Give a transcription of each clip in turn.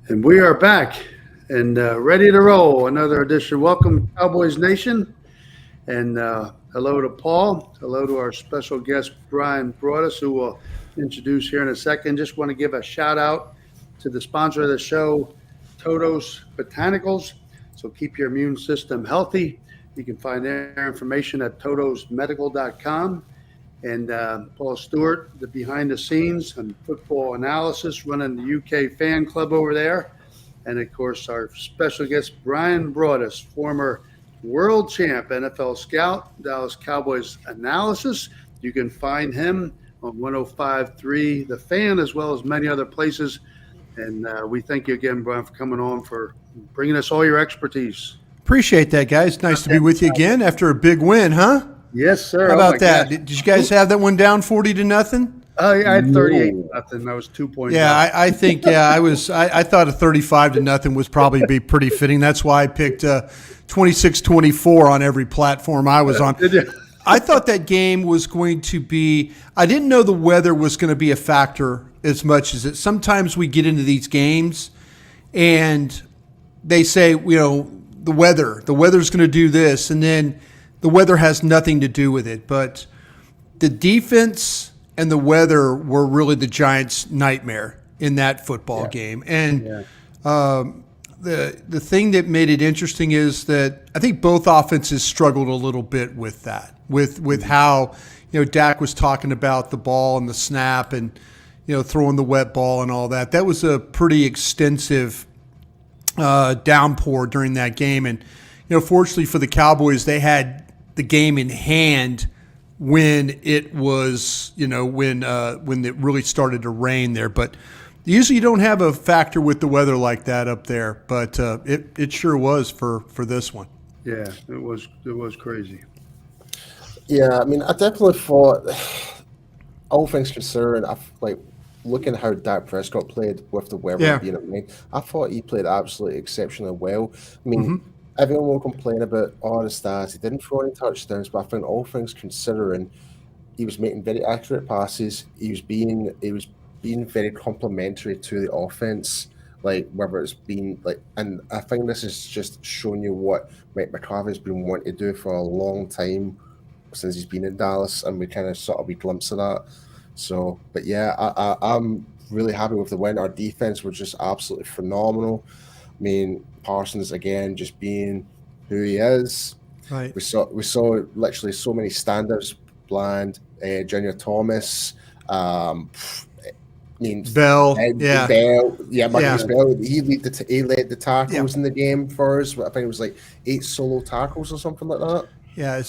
And we are back and ready to roll. Another edition. Welcome, Cowboys Nation. And hello to Paul. Hello to our special guest, Bryan Broaddus, who we'll introduce here in a second. Just want to give a shout out to the sponsor of the show, Toto's Botanicals. So keep your immune system healthy. You can find their information at totosmedical.com. And Paul Stewart, the behind the scenes and football analysis, running the UK fan club over there. And of course, our special guest, Bryan Broaddus, former world champ, NFL scout, Dallas Cowboys analysis. You can find him on 105.3 The Fan, as well as many other places. And we thank you again, Bryan, for coming on, for bringing us all your expertise. Appreciate that, guys. Nice to be with you again after a big win, huh? Yes, sir. How about that? Did you guys have that one down 40-0? I had 38-0. I was 2 points. Yeah, I think I thought a 35-0 was probably be pretty fitting. That's why I picked 26-24 on every platform I was on. I thought that game was going to be. I didn't know the weather was going to be a factor as much as it. Sometimes we get into these games, and they say, the weather's going to do this, and then the weather has nothing to do with it. But the defense and the weather were really the Giants' nightmare in that football game. And the thing that made it interesting is that I think both offenses struggled a little bit with that, with how Dak was talking about the ball and the snap and throwing the wet ball and all that. That was a pretty extensive downpour during that game. And fortunately for the Cowboys, they had the game in hand when it was, when it really started to rain there. But usually you don't have a factor with the weather like that up there, but it sure was for this one. Yeah, it was crazy. Yeah, I mean, I definitely thought, all things considered, looking at how Dak Prescott played with the weather being at rain, I thought he played absolutely exceptionally well. I mean, everyone will complain about all the stats. He didn't throw any touchdowns, but I think all things considering, he was making very accurate passes. He was being very complimentary to the offense, whether it's been and I think this is just showing you what Mike McCarthy's been wanting to do for a long time since he's been in Dallas, and we kind of saw a glimpse of that. So, but yeah, I'm really happy with the win. Our defense was just absolutely phenomenal. I mean, Parsons again just being who he is. Right. We saw literally so many standouts. Bland, Junior Thomas, Bell, Marcus Bell. He led the tackles in the game for us. I think it was 8 solo tackles or something like that. Yeah,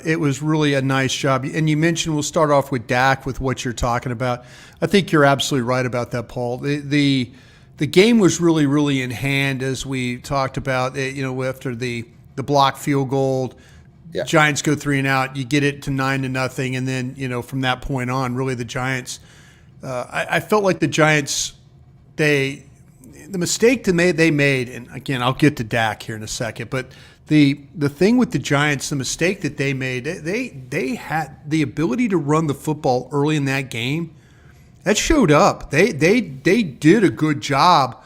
it was really a nice job. And you mentioned, we'll start off with Dak with what you're talking about. I think you're absolutely right about that, Paul. The game was really, really in hand, as we talked about. After the block field goal, Giants go 3 and out. You get it to 9-0, and then from that point on, really the Giants. I felt like the Giants, the mistake they made, and again I'll get to Dak here in a second, but the thing with the Giants, the mistake that they made, they had the ability to run the football early in that game. That showed up. They did a good job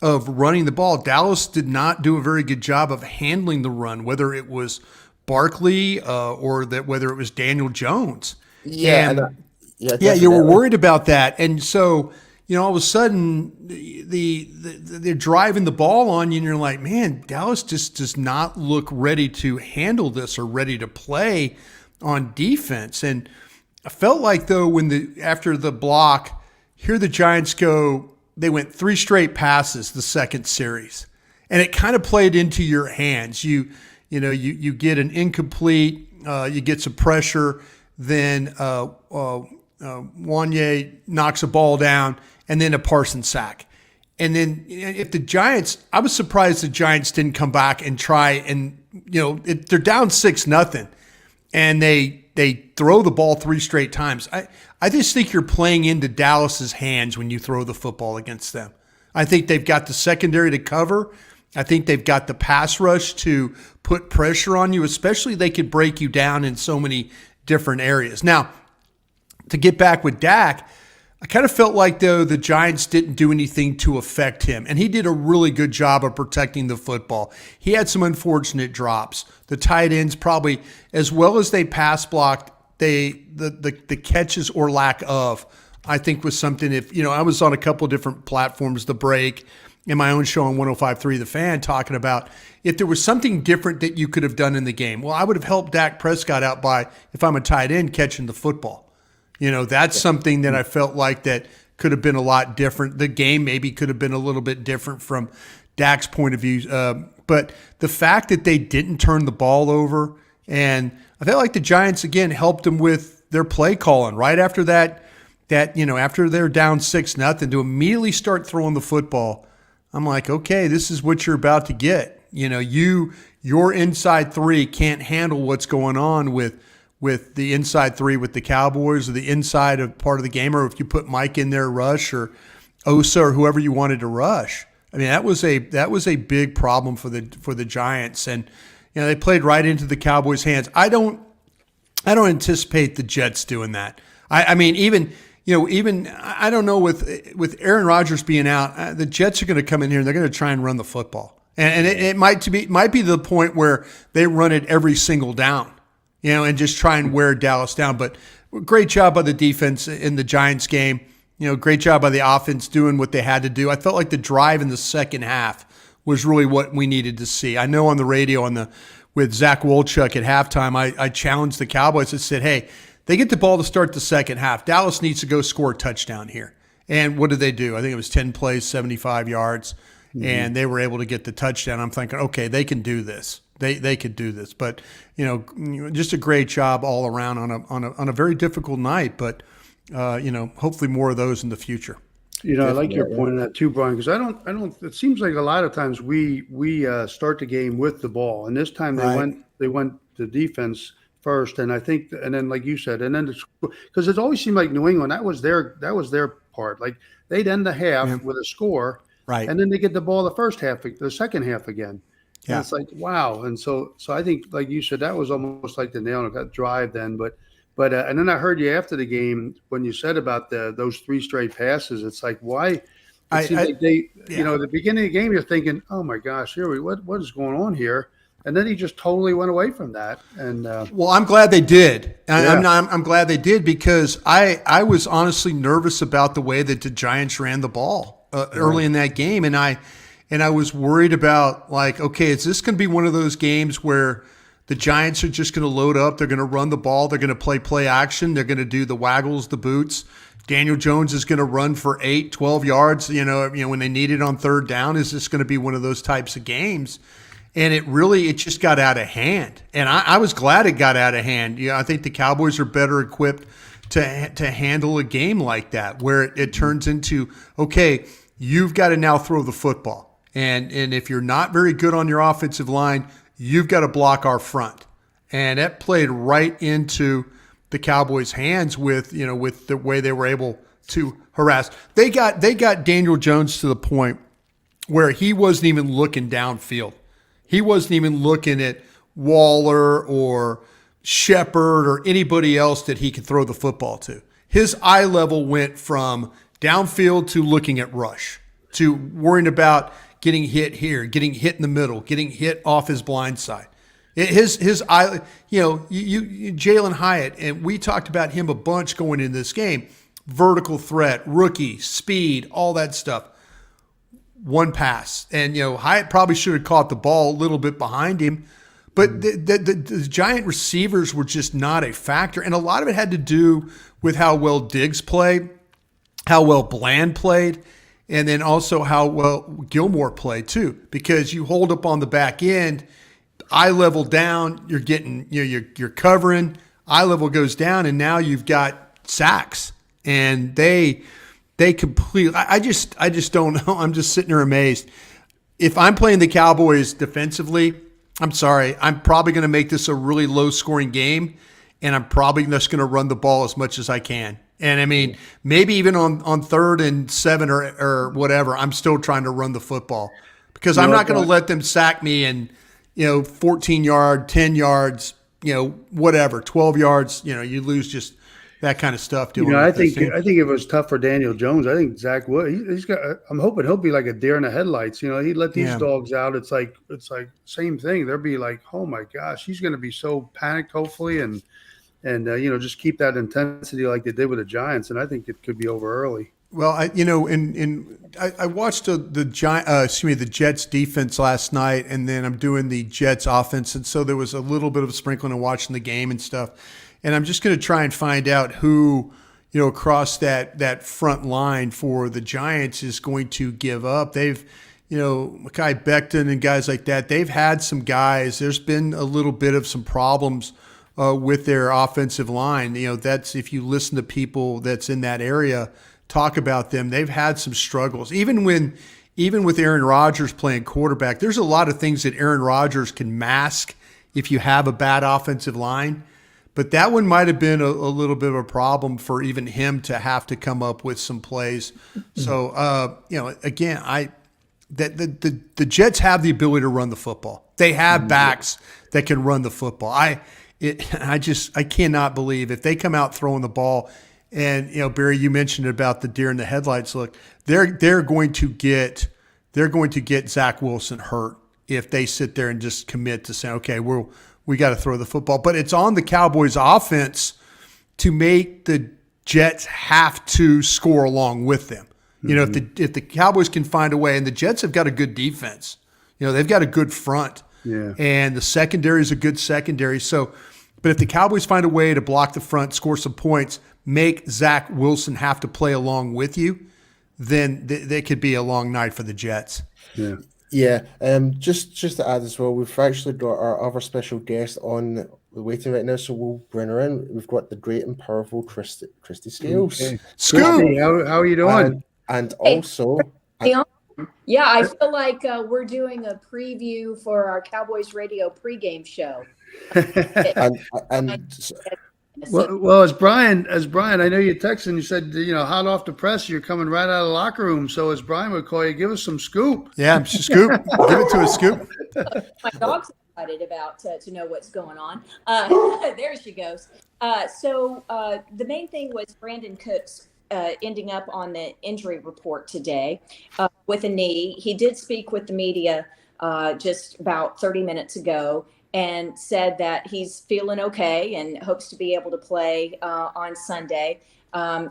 of running the ball. Dallas did not do a very good job of handling the run, whether it was Barkley or whether it was Daniel Jones. Yeah, you were worried about that, and so all of a sudden they're driving the ball on you, and you're like, man, Dallas just does not look ready to handle this or ready to play on defense. And I felt like, though, after the block, here the Giants go, they went 3 straight passes the second series, and it kind of played into your hands. You get an incomplete, you get some pressure, then Wanye knocks a ball down, and then a Parsons sack. And then if the Giants, I was surprised the Giants didn't come back and try, and they're down 6-0, and they throw the ball 3 straight times. I just think you're playing into Dallas's hands when you throw the football against them. I think they've got the secondary to cover. I think they've got the pass rush to put pressure on you, especially they could break you down in so many different areas. Now, to get back with Dak, I kind of felt like, though, the Giants didn't do anything to affect him, and he did a really good job of protecting the football. He had some unfortunate drops. The tight ends probably, as well as they pass blocked, the catches or lack of, I think was something. If I was on a couple of different platforms, The Break, in my own show on 105.3 The Fan, talking about if there was something different that you could have done in the game. Well, I would have helped Dak Prescott out by, if I'm a tight end, catching the football. That's something that I felt like that could have been a lot different. The game maybe could have been a little bit different from Dak's point of view. But the fact that they didn't turn the ball over, and I felt like the Giants, again, helped them with their play calling right after that after they're down 6-0, to immediately start throwing the football. I'm like, okay, this is what you're about to get. Your inside three can't handle what's going on with the inside three with the Cowboys, or the inside of part of the game, or if you put Mike in there, rush, or Osa, or whoever you wanted to rush. I mean, that was a big problem for the Giants, and they played right into the Cowboys' hands. I don't anticipate the Jets doing that. I mean, even I don't know, with Aaron Rodgers being out, the Jets are going to come in here and they're going to try and run the football, and it might be the point where they run it every single down. And just try and wear Dallas down. But great job by the defense in the Giants game. Great job by the offense doing what they had to do. I felt like the drive in the second half was really what we needed to see. I know on the radio with Zach Wolchuk at halftime, I challenged the Cowboys and said, hey, they get the ball to start the second half. Dallas needs to go score a touchdown here. And what did they do? I think it was 10 plays, 75 yards, and they were able to get the touchdown. I'm thinking, okay, they can do this. They could do this, but just a great job all around on a very difficult night. But hopefully more of those in the future. I like your point on that too, Brian, because I don't. It seems like a lot of times we start the game with the ball, and this time they went to defense first, and I think, and then like you said, and then because it always seemed like New England, that was their part. Like they'd end the half with a score, right, and then they get the ball the second half again. Yeah. And it's like, wow. And so I think, like you said, that was almost like the nail on that drive then. But and then I heard you after the game when you said about those three straight passes. It's like, why? It seems like they, at the beginning of the game, you're thinking, oh my gosh, what is going on here? And then he just totally went away from that. And well, I'm glad they did. I'm glad they did, because I was honestly nervous about the way that the Giants ran the ball early in that game, and I was worried about, like, okay, is this going to be one of those games where the Giants are just going to load up, they're going to run the ball, they're going to play action, they're going to do the waggles, the boots. Daniel Jones is going to run for 8, 12 yards, when they need it on third down. Is this going to be one of those types of games? And it just got out of hand. And I was glad it got out of hand. I think the Cowboys are better equipped to handle a game like that, where it turns into, okay, you've got to now throw the football. And if you're not very good on your offensive line, you've got to block our front. And that played right into the Cowboys' hands with the way they were able to harass. They got Daniel Jones to the point where he wasn't even looking downfield. He wasn't even looking at Waller or Shepard or anybody else that he could throw the football to. His eye level went from downfield to looking at rush, to worrying about getting hit here, getting hit in the middle, getting hit off his blind side. His eye, Jalen Hyatt, and we talked about him a bunch going into this game. Vertical threat, rookie, speed, all that stuff. One pass. And, Hyatt probably should have caught the ball a little bit behind him. But the Giant receivers were just not a factor. And a lot of it had to do with how well Diggs played, how well Bland played, and then also how well Gilmore played too. Because you hold up on the back end, eye level down, you're getting, you're covering, eye level goes down, and now you've got sacks. And they completely, I just don't know. I'm just sitting there amazed. If I'm playing the Cowboys defensively, I'm sorry, I'm probably going to make this a really low-scoring game, and I'm probably just going to run the ball as much as I can. And, I mean, maybe even on 3rd and 7 or whatever, I'm still trying to run the football because I'm not going to let them sack me and, 14 yard, 10 yards, whatever, 12 yards, you lose just that kind of stuff. You Dealing know, I with this think thing. I think it was tough for Daniel Jones. I think Zach Wood. He's got. I'm hoping he'll be like a deer in the headlights. You know, he let these Yeah. dogs out. It's like same thing. They'll be like, oh my gosh, he's going to be so panicked, hopefully, and you know, just keep that intensity like they did with the Giants. And I think it could be over early. Well, I watched the Jets defense last night, and then I'm doing the Jets offense, and so there was a little bit of a sprinkling of watching the game and stuff. And I'm just going to try and find out who, you know, across that front line for the Giants is going to give up. They've, you know, Mekhi Becton and guys like that. They've had some guys. There's been a little bit of some problems with their offensive line. You know, that's if you listen to people that's in that area talk about them, they've had some struggles. Even with Aaron Rodgers playing quarterback, there's a lot of things that Aaron Rodgers can mask if you have a bad offensive line. But that one might have been a little bit of a problem for even him to have to come up with some plays. So, you know, again, the Jets have the ability to run the football. They have backs that can run the football. I cannot believe if they come out throwing the ball. And, you know, Barry, you mentioned about the deer in the headlights. Look, they're going to get Zach Wilson hurt if they sit there and just commit to saying, okay, we got to throw the football. But it's on the Cowboys offense to make the Jets have to score along with them. You know, if the Cowboys can find a way, and the Jets have got a good defense. You know, they've got a good front. Yeah. And the secondary is a good secondary. So, but if the Cowboys find a way to block the front, score some points, make Zach Wilson have to play along with you, then they could be a long night for the Jets. Yeah. Yeah. Just to add as well, we've actually got our other special guest on the waiting right now, so we'll bring her in. We've got the great and powerful Kristi Scales. Okay. Scoop! Kristi, how are you doing? And also, yeah, I feel like we're doing a preview for our Cowboys Radio pregame show. and Well, as Brian, I know you texted and you said, you know, hot off the press, you're coming right out of the locker room. So as Brian would call you, give us some scoop. Yeah, Scoop. Give it to a Scoop. My dog's excited about to know what's going on. There she goes. So the main thing was Brandon Cooks ending up on the injury report today with a knee. He did speak with the media just about 30 minutes ago and said that he's feeling okay and hopes to be able to play on Sunday.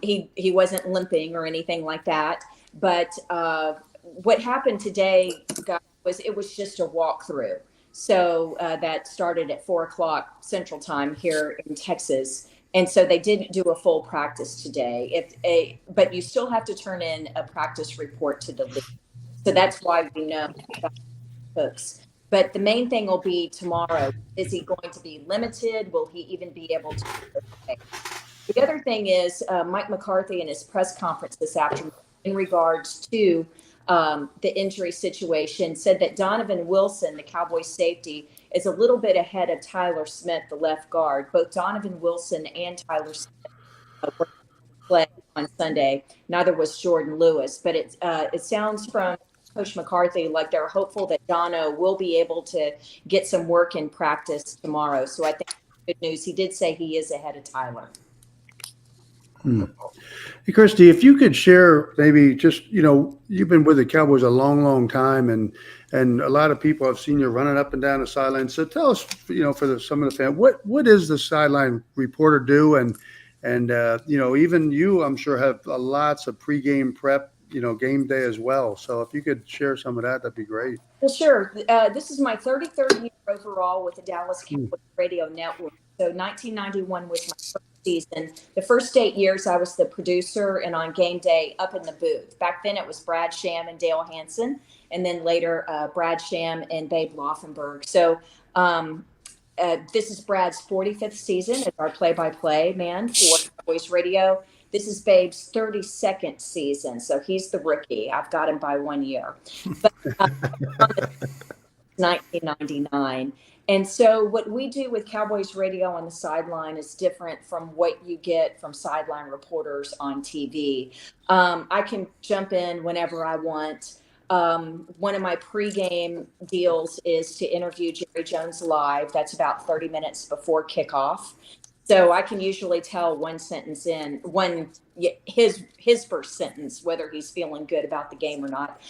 He wasn't limping or anything like that. But what happened today, guys, it was just a walkthrough. So that started at 4:00 Central Time here in Texas. And so they didn't do a full practice today. But you still have to turn in a practice report to the league. So that's why we know about Cooks. But the main thing will be tomorrow. Is he going to be limited? Will he even be able to participate? The other thing is Mike McCarthy in his press conference this afternoon in regards to the injury situation said that Donovan Wilson, the Cowboys safety, is a little bit ahead of Tyler Smith, the left guard. Both Donovan Wilson and Tyler Smith were playing on Sunday. Neither was Jordan Lewis. But it sounds from Coach McCarthy like they're hopeful that Dono will be able to get some work in practice tomorrow. So I think good news. He did say he is ahead of Tyler. Hey, Kristi, if you could share maybe just, you know, you've been with the Cowboys a long, long time, and a lot of people have seen you running up and down the sideline. So tell us, you know, for some of the fans, what does the sideline reporter do? And you know, even you, I'm sure, have lots of pregame prep, you know, game day as well. So if you could share some of that, that'd be great. Well, sure. This is my 33rd year overall with the Dallas Cowboys Radio Network. So 1991 was my first season. The first 8 years, I was the producer and on game day up in the booth. Back then, it was Brad Sham and Dale Hansen, and then later Brad Sham and Babe Laufenberg. So this is Brad's 45th season as our play-by-play man for Cowboys Radio. This is Babe's 32nd season, so he's the rookie. I've got him by 1 year. But 1999. And so what we do with Cowboys Radio on the sideline is different from what you get from sideline reporters on TV. I can jump in whenever I want. One of my pregame deals is to interview Jerry Jones live. That's about 30 minutes before kickoff. So I can usually tell one sentence in his first sentence whether he's feeling good about the game or not.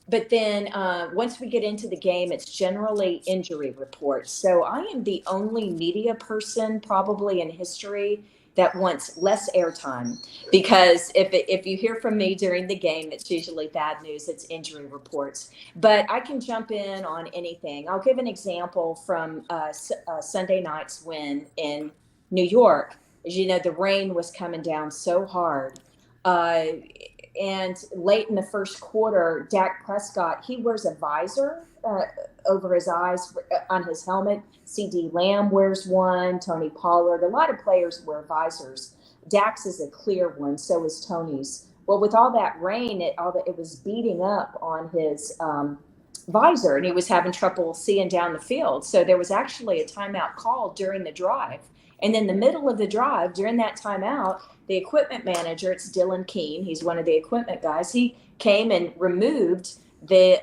But then once we get into the game, it's generally injury reports. So I am the only media person probably in history that wants less airtime, because if you hear from me during the game, it's usually bad news. It's injury reports, but I can jump in on anything. I'll give an example from Sunday night's win in New York. As you know, the rain was coming down so hard. And late in the first quarter, Dak Prescott, he wears a visor over his eyes on his helmet. CD Lamb wears one, Tony Pollard. A lot of players wear visors. Dak's is a clear one, so is Tony's. Well, with all that rain, it was beating up on his visor, and he was having trouble seeing down the field. So there was actually a timeout called during the drive. And in the middle of the drive, during that timeout, the equipment manager, it's Dylan Keene, he's one of the equipment guys, he came and removed the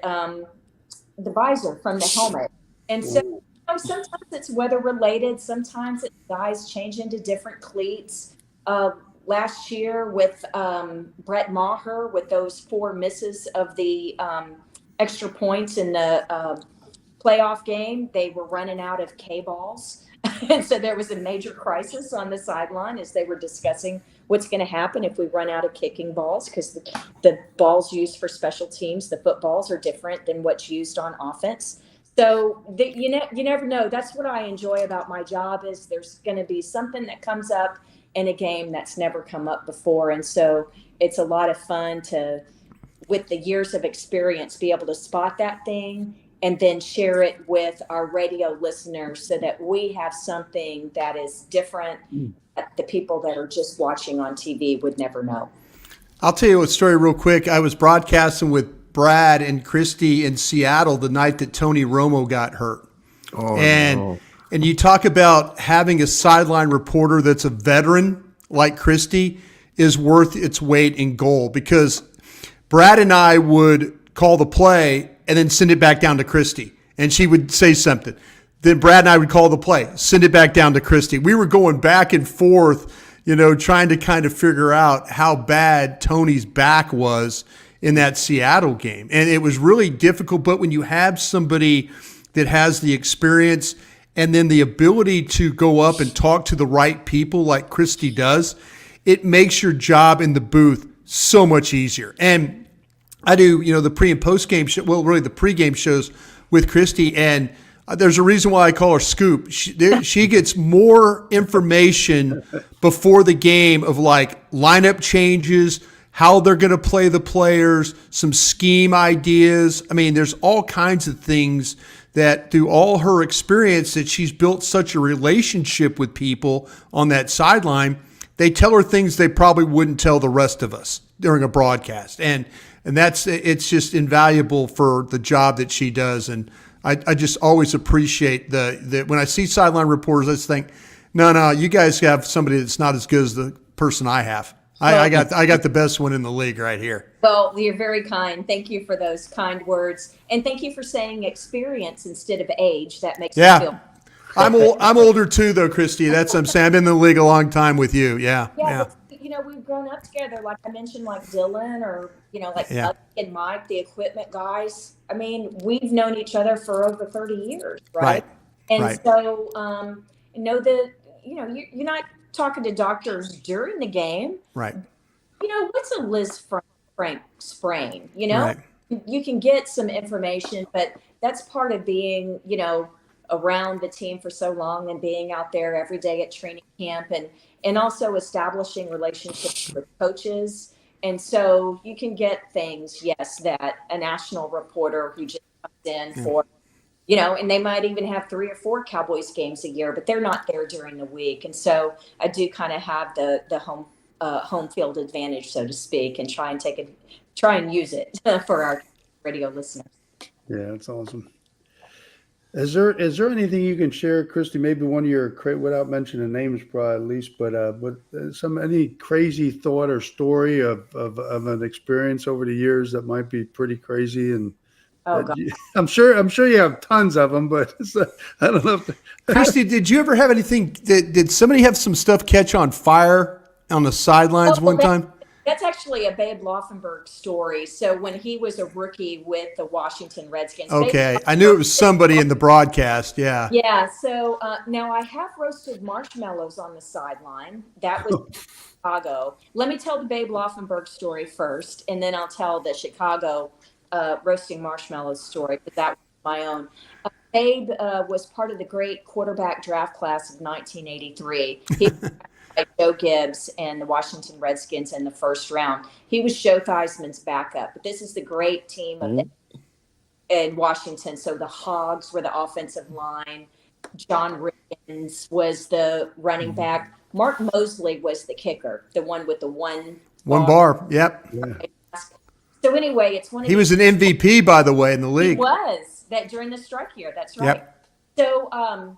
visor from the helmet. And so sometimes it's weather related, sometimes it's guys change into different cleats. Last year with Brett Maher, with those 4 misses of the extra points in the playoff game, they were running out of K-balls. And so there was a major crisis on the sideline as they were discussing what's going to happen if we run out of kicking balls, because the balls used for special teams, the footballs, are different than what's used on offense. So you never know. That's what I enjoy about my job, is there's going to be something that comes up in a game that's never come up before. And so it's a lot of fun to, with the years of experience, be able to spot that thing and then share it with our radio listeners so that we have something that is different that the people that are just watching on TV would never know. I'll tell you a story real quick. I was broadcasting with Brad and Kristi in Seattle the night that Tony Romo got hurt. And you talk about having a sideline reporter that's a veteran like Kristi is worth its weight in gold, because Brad and I would call the play and then send it back down to Kristi, and she would say something. Then Brad and I would call the play, send it back down to Kristi. We were going back and forth, trying to kind of figure out how bad Tony's back was in that Seattle game. And it was really difficult, but when you have somebody that has the experience and then the ability to go up and talk to the right people like Kristi does, it makes your job in the booth so much easier. And I do, the pre and post game show, well, really the pregame shows with Kristi, and there's a reason why I call her Scoop. She gets more information before the game of like lineup changes, how they're going to play the players, some scheme ideas. I mean, there's all kinds of things that through all her experience that she's built such a relationship with people on that sideline. They tell her things they probably wouldn't tell the rest of us during a broadcast. And it's just invaluable for the job that she does. And I just always appreciate the when I see sideline reporters, I just think, no, you guys have somebody that's not as good as the person I have. I got the best one in the league right here. Well, you're very kind. Thank you for those kind words. And thank you for saying experience instead of age. That makes me feel. I'm older too, though, Kristi. That's what I'm saying. I've been in the league a long time with you. Yeah. But, we've grown up together. Like I mentioned, like Dylan or, Doug and Mike, the equipment guys. I mean, we've known each other for over 30 years, right? And so know that, you're not talking to doctors during the game. Right. What's a Liz Frank sprain? You can get some information, but that's part of being, around the team for so long and being out there every day at training camp and also establishing relationships with coaches. And so you can get things, yes, that a national reporter who just comes in for, and they might even have 3 or 4 Cowboys games a year, but they're not there during the week. And so I do kind of have the home field advantage, so to speak, and try and use it for our radio listeners. Yeah, that's awesome. Is there anything you can share, Kristi? Maybe one of your, without mentioning names, probably at least, but any crazy thought or story of an experience over the years that might be pretty crazy and Oh God. I'm sure you have tons of them, but I don't know. Kristi, did you ever have anything? Did somebody have some stuff catch on fire on the sidelines one time? That's actually a Babe Laufenberg story. So when he was a rookie with the Washington Redskins. Okay, I knew it was somebody in the broadcast. Yeah. Yeah. So now I have roasted marshmallows on the sideline. That was Chicago. Let me tell the Babe Laufenberg story first, and then I'll tell the Chicago roasting marshmallows story, because that was my own. Babe was part of the great quarterback draft class of 1983. He Joe Gibbs and the Washington Redskins in the first round. He was Joe Theismann's backup, but this is the great team of in Washington. So the Hogs were the offensive line. John Riggins was the running back. Mark Mosley was the kicker, the one with the one bar. Yep. Yeah. So anyway, it's one of he was an MVP, by the way, in the league. He was that during the strike year. That's right. Yep. So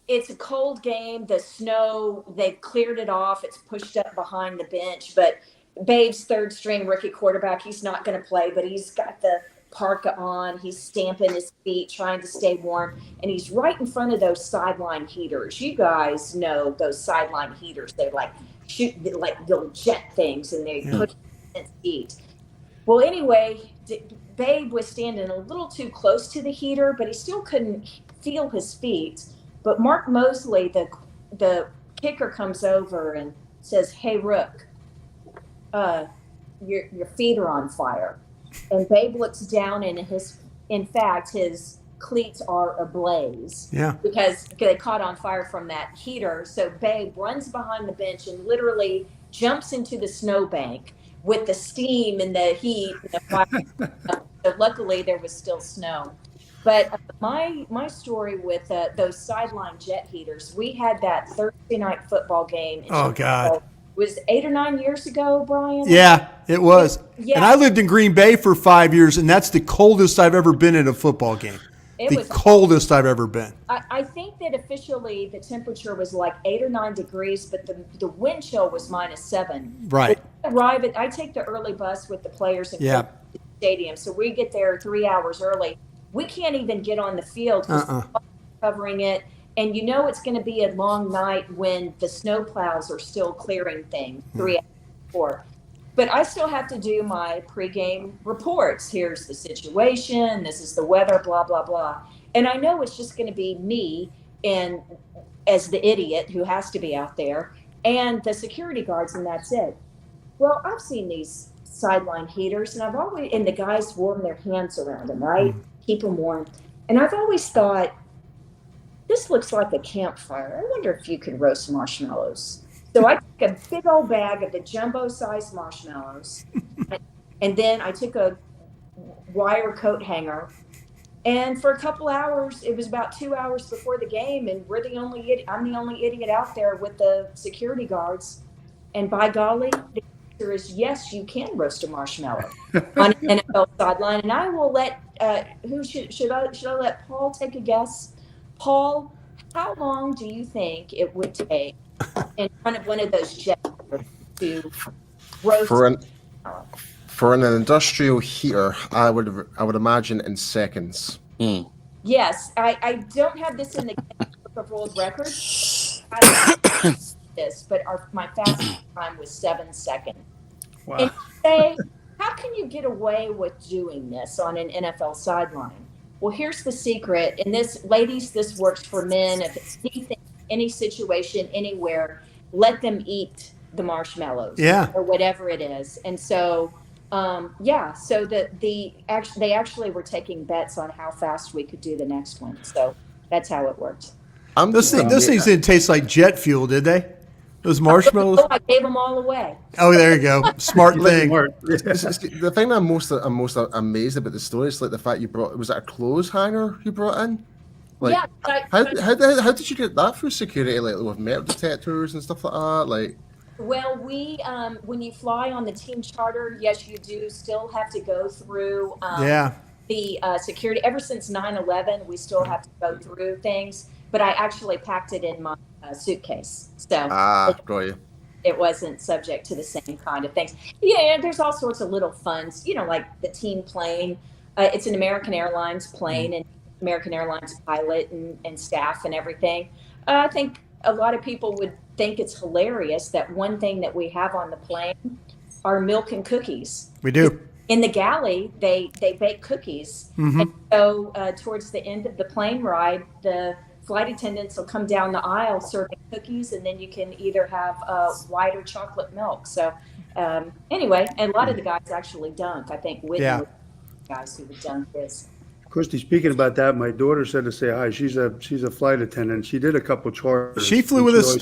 it's a cold game. The snow, they've cleared it off. It's pushed up behind the bench. But Babe's third string rookie quarterback, he's not going to play, but he's got the parka on. He's stamping his feet, trying to stay warm. And he's right in front of those sideline heaters. You guys know those sideline heaters. They like shoot like little jet things, and they put in his feet. Well, anyway, Babe was standing a little too close to the heater, but he still couldn't feel his feet. But Mark Mosley, the kicker, comes over and says, "Hey, Rook, your feet are on fire." And Babe looks down, and in fact, his cleats are ablaze. Yeah. Because they caught on fire from that heater. So Babe runs behind the bench and literally jumps into the snowbank with the steam and the heat and the fire. So luckily, there was still snow. But my story with those sideline jet heaters, we had that Thursday night football game. Oh, God. Was 8 or 9 years ago, Brian? Yeah, it was. Yeah. And I lived in Green Bay for 5 years, and that's the coldest I've ever been in a football game. It was coldest I've ever been. I think that officially the temperature was like 8 or 9 degrees, but the wind chill was -7. Right. I take the early bus with the players in the stadium, so we get there 3 hours early. We can't even get on the field because covering it. And you know it's going to be a long night when the snow plows are still clearing things 3 hours before. But I still have to do my pregame reports. Here's the situation. This is the weather, blah, blah, blah. And I know it's just going to be me and as the idiot who has to be out there and the security guards, and that's it. Well, I've seen these sideline heaters, and the guys warm their hands around them, right? Keep them warm. And I've always thought, this looks like a campfire. I wonder if you could roast marshmallows. So I took a big old bag of the jumbo-sized marshmallows, and then I took a wire coat hanger, and for a couple hours, it was about 2 hours before the game, and I'm the only idiot out there with the security guards. And by golly, the answer is yes, you can roast a marshmallow on an NFL sideline. And I will let should I let Paul take a guess? Paul, how long do you think it would take in front of one of those jets to roast? For an industrial heater, I would imagine in seconds. Yes, I don't have this in the Book of World Records. I don't know this, but my fastest time was 7 seconds. Wow. And you say, how can you get away with doing this on an NFL sideline? Well, here's the secret. And this, ladies, this works for men. If it's anything, any situation, anywhere, let them eat the marshmallows or whatever it is. And so, so they actually were taking bets on how fast we could do the next one. So that's how it worked. Those things didn't taste like jet fuel, did they? Those marshmallows? I gave them all away. Oh, there you go. Smart thing. The thing that I'm most amazed about the story is like the fact was that a clothes hanger you brought in? Like, yeah. How did you get that through security, like with metal detectors and stuff like that? Like, well, we when you fly on the team charter, yes, you do still have to go through the security. Ever since 9/11, we still have to go through things. But I actually packed it in my suitcase, so it wasn't subject to the same kind of things. Yeah, there's all sorts of little funs, like the team plane. it's an American Airlines plane and American Airlines pilot and staff and everything. I think a lot of people would think it's hilarious that one thing that we have on the plane are milk and cookies. We do. In the galley, they bake cookies. Mm-hmm. And so towards the end of the plane ride, the flight attendants will come down the aisle serving cookies, and then you can either have white or chocolate milk. So anyway, and a lot of the guys actually dunk. I think Whitney was the guys who would dunk this. Kristi, speaking about that, my daughter said to say hi. She's a flight attendant. She did a couple charters. She flew with us.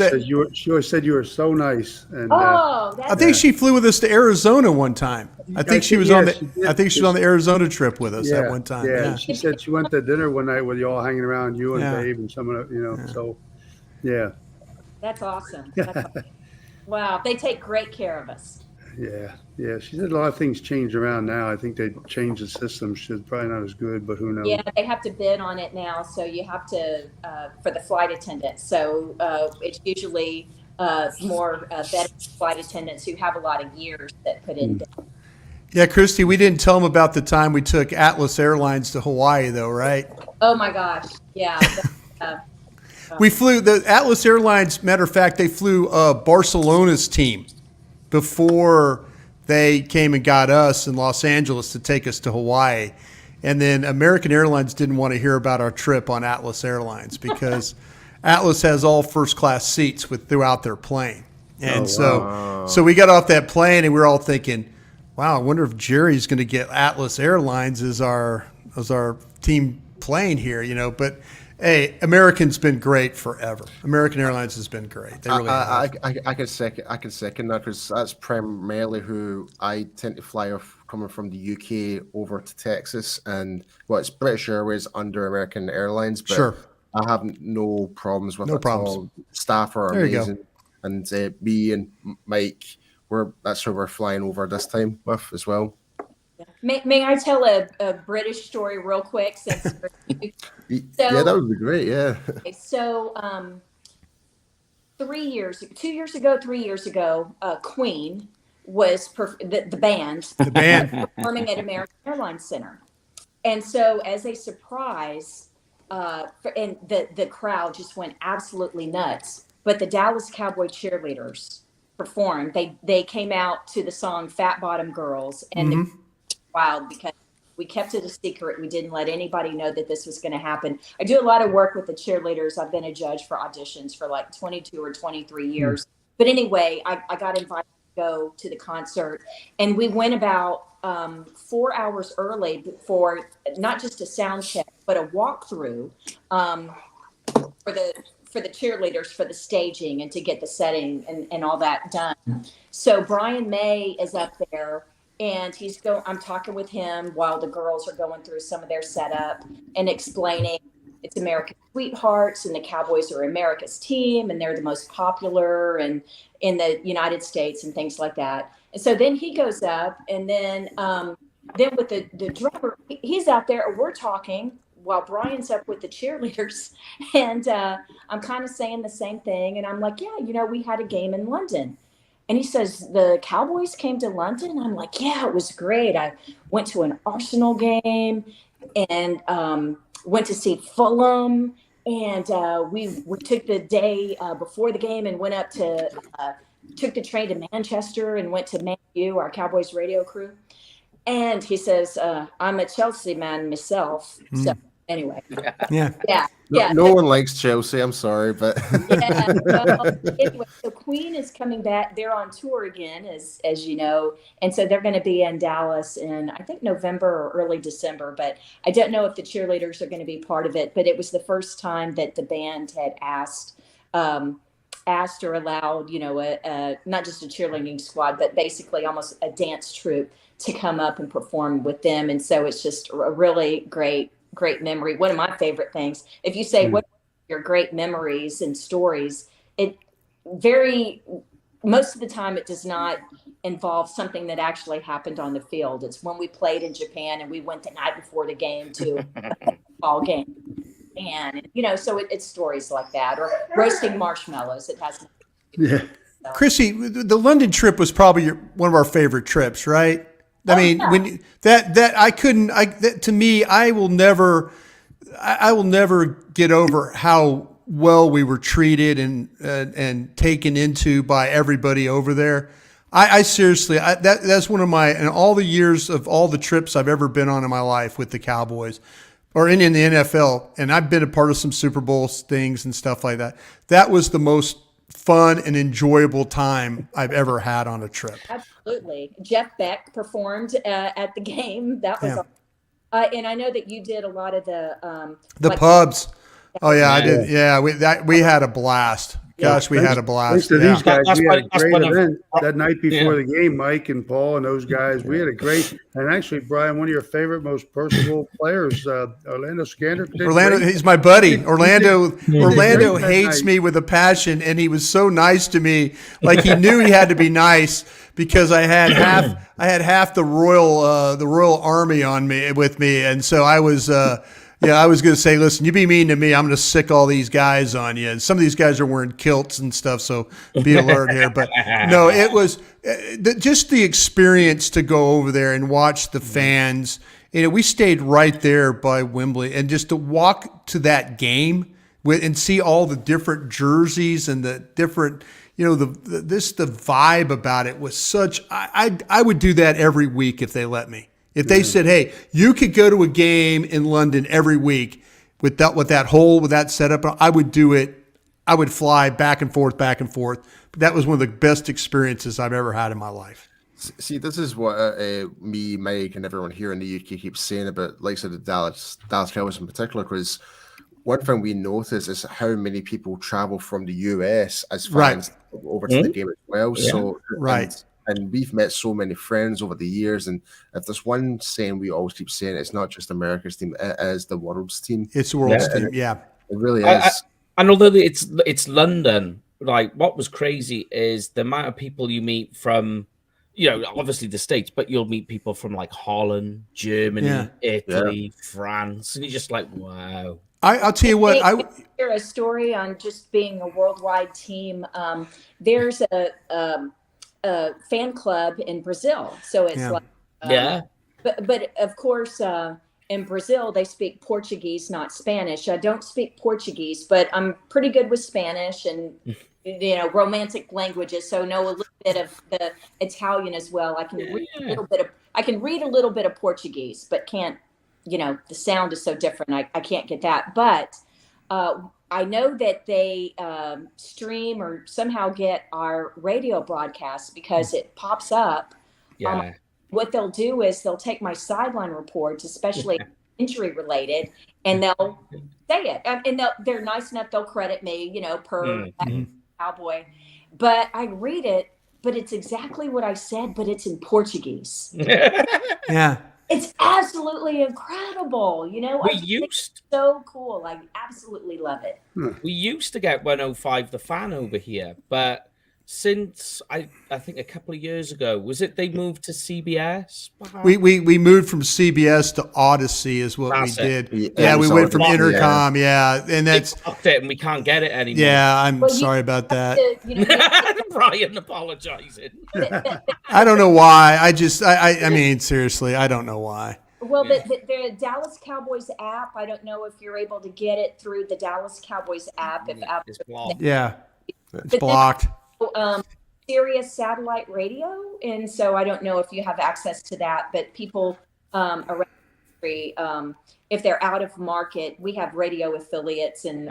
She always said you were so nice. And, that's I think she flew with us to Arizona one time. I think she was on the Arizona trip with us at one time. Yeah, she said she went to dinner one night with you all hanging around, you and Dave and some of the, so yeah. That's awesome. Wow, they take great care of us. Yeah. She said a lot of things changed around now. I think they changed the system. She's probably not as good, but who knows? Yeah, they have to bid on it now, so you have to for the flight attendants. So it's usually more veteran flight attendants who have a lot of years that put in. Yeah, Kristi, we didn't tell them about the time we took Atlas Airlines to Hawaii, though, right? Oh my gosh, yeah. We flew the Atlas Airlines. Matter of fact, they flew Barcelona's team before they came and got us in Los Angeles to take us to Hawaii. And then American Airlines didn't want to hear about our trip on Atlas Airlines because Atlas has all first-class seats throughout their plane. And so we got off that plane and we were all thinking, wow, I wonder if Jerry's going to get Atlas Airlines as our team plane here, But hey, American's been great forever. American Airlines has been great. They really have. I can second that because that's primarily who I tend to fly off coming from the UK over to Texas, and it's British Airways under American Airlines. But sure. I have no problems with it at all. Staff are amazing, and me and Mike, that's who we're flying over this time with as well. May I tell a British story real quick? Yeah, that would be great. Yeah. Okay, so 3 years ago, Queen was the band performing at American Airlines Center, and so as a surprise, and the crowd just went absolutely nuts. But the Dallas Cowboy cheerleaders performed. They came out to the song "Fat Bottom Girls" and. Wild because we kept it a secret. We didn't let anybody know that this was going to happen. I do a lot of work with the cheerleaders. I've been a judge for auditions for like 22 or 23 years. But anyway, I got invited to go to the concert, and we went about 4 hours early for not just a sound check, but a walkthrough for the cheerleaders, for the staging and to get the setting and all that done. So Brian May is up there. And I'm talking with him while the girls are going through some of their setup and explaining it's American Sweethearts and the Cowboys are America's team and they're the most popular and in the United States and things like that. And so then he goes up and then with the drummer, he's out there and we're talking while Brian's up with the cheerleaders. And I'm kind of saying the same thing. And I'm like, yeah, we had a game in London. And he says, the Cowboys came to London? And I'm like, yeah, it was great. I went to an Arsenal game and went to see Fulham. And we took the day before the game and went up to, took the train to Manchester and went to Man U, our Cowboys radio crew. And he says, I'm a Chelsea man myself. So anyway. Yeah. No one likes Chelsea. I'm sorry, but anyway, so Queen is coming back. They're on tour again, as you know, and so they're going to be in Dallas in I think November or early December. But I don't know if the cheerleaders are going to be part of it. But it was the first time that the band had asked or allowed, not just a cheerleading squad, but basically almost a dance troupe to come up and perform with them. And so it's just a really great memory. One of my favorite things, if you say what are your great memories and stories, most of the time it does not involve something that actually happened on the field. It's when we played in Japan and we went the night before the game to a ball game. And, so it's stories like that, or roasting marshmallows. It has. Yeah. Kristi, the London trip was probably one of our favorite trips, right? I mean, when to me, I will never get over how well we were treated and taken into by everybody over there. I seriously, that's one of my, in all the years of all the trips I've ever been on in my life with the Cowboys or in the NFL, and I've been a part of some Super Bowl things and stuff like that. That was the most fun and enjoyable time I've ever had on a trip. Absolutely. Jeff Beck performed at the game. That was and I know that you did a lot of the pubs. Oh yeah, I did. Yeah, we had a blast. Gosh, we had a blast. Thanks to these guys, we had a great event that night before the game. Mike and Paul and those guys, we had a great. And actually, Brian, one of your favorite, most personable players, Orlando Skander. Orlando, he's my buddy. Orlando hates me with a passion, and he was so nice to me. Like he knew he had to be nice because I had half the Royal Army with me, and so I was. I was going to say, listen, you be mean to me, I'm going to sick all these guys on you. And some of these guys are wearing kilts and stuff, so be alert here. But no, it was just the experience to go over there and watch the fans. We stayed right there by Wembley, and just to walk to that game and see all the different jerseys and the different, the vibe about it was such. I would do that every week if they let me. If they said, "Hey, you could go to a game in London every week with that setup," I would do it. I would fly back and forth. But that was one of the best experiences I've ever had in my life. See, this is what me, Mike, and everyone here in the UK keeps saying about, like I said, the Dallas Cowboys in particular, because one thing we notice is how many people travel from the US as fans over to the game as well. Yeah. So And we've met so many friends over the years. And if there's one saying we always keep saying, it's not just America's team, it is the world's team. It's the world's team, yeah. It really is. And although it's London, like what was crazy is the amount of people you meet from, obviously the States, but you'll meet people from like Holland, Germany, Italy, France. And you're just like, wow. I'll tell you what. I share a story on just being a worldwide team. There's a fan club in Brazil, so it's but of course in Brazil they speak Portuguese, not Spanish. I don't speak Portuguese, but I'm pretty good with Spanish and romantic languages, so know a little bit of the Italian as well. I can read a little bit of Portuguese, but can't, the sound is so different, I can't get that. But I know that they stream or somehow get our radio broadcast because it pops up. Yeah. What they'll do is they'll take my sideline reports, especially injury related, and they'll say it. And they're nice enough. They'll credit me, per Cowboy. But I read it, but it's exactly what I said, but it's in Portuguese. Yeah. It's absolutely incredible. It's so cool. I absolutely love it. We used to get 105 The Fan over here, but since I think a couple of years ago, was it they moved to CBS? We moved from CBS to Odyssey is what we did. Yeah, we went from Intercom. Yeah, and that's it, and we can't get it anymore. Yeah, I'm sorry about that. Brian apologizing. I don't know why. I mean, seriously, I don't know why. Well, the Dallas Cowboys app, I don't know if you're able to get it through the Dallas Cowboys app. It's blocked. Yeah, it's blocked. Sirius satellite radio, and so I don't know if you have access to that, but people around the country, if they're out of market, we have radio affiliates in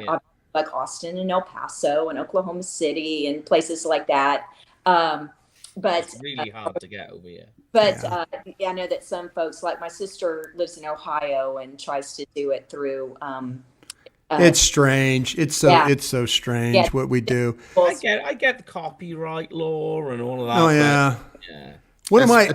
like Austin and El Paso and Oklahoma City and places like that. But it's really hard to get over here. But I know that some folks, like my sister, lives in Ohio and tries to do it through. It's strange. It's so strange what we do. I get the copyright law and all of that. Oh yeah. Can I